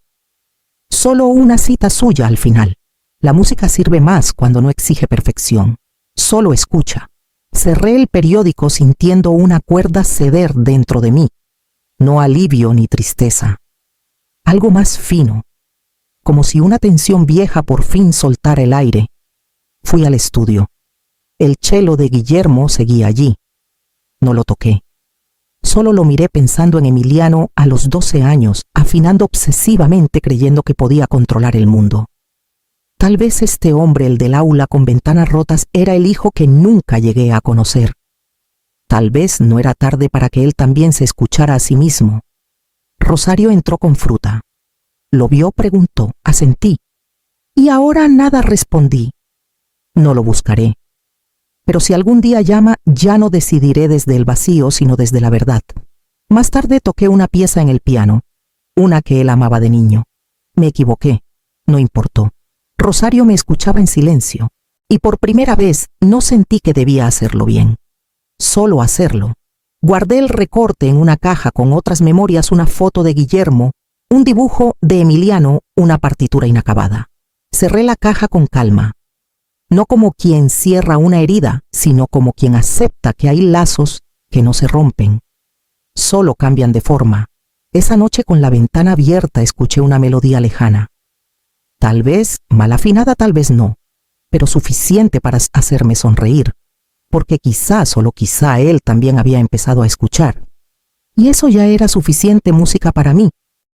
Solo una cita suya al final. La música sirve más cuando no exige perfección. Solo escucha. Cerré el periódico sintiendo una cuerda ceder dentro de mí. No alivio ni tristeza. Algo más fino. Como si una tensión vieja por fin soltara el aire. Fui al estudio. El cello de Guillermo seguía allí. No lo toqué. Solo lo miré pensando en Emiliano a los 12 años, afinando obsesivamente creyendo que podía controlar el mundo. Tal vez este hombre, el del aula con ventanas rotas, era el hijo que nunca llegué a conocer. Tal vez no era tarde para que él también se escuchara a sí mismo. Rosario entró con fruta. Lo vio, preguntó, asentí. Y ahora nada respondí. No lo buscaré. Pero si algún día llama, ya no decidiré desde el vacío, sino desde la verdad. Más tarde toqué una pieza en el piano, una que él amaba de niño. Me equivoqué, no importó. Rosario me escuchaba en silencio, y por primera vez no sentí que debía hacerlo bien. Solo hacerlo. Guardé el recorte en una caja con otras memorias, una foto de Guillermo, un dibujo de Emiliano, una partitura inacabada. Cerré la caja con calma. No como quien cierra una herida, sino como quien acepta que hay lazos que no se rompen. Solo cambian de forma. Esa noche con la ventana abierta escuché una melodía lejana. Tal vez mal afinada, tal vez no, pero suficiente para hacerme sonreír, porque quizá, solo quizá, él también había empezado a escuchar. Y eso ya era suficiente música para mí.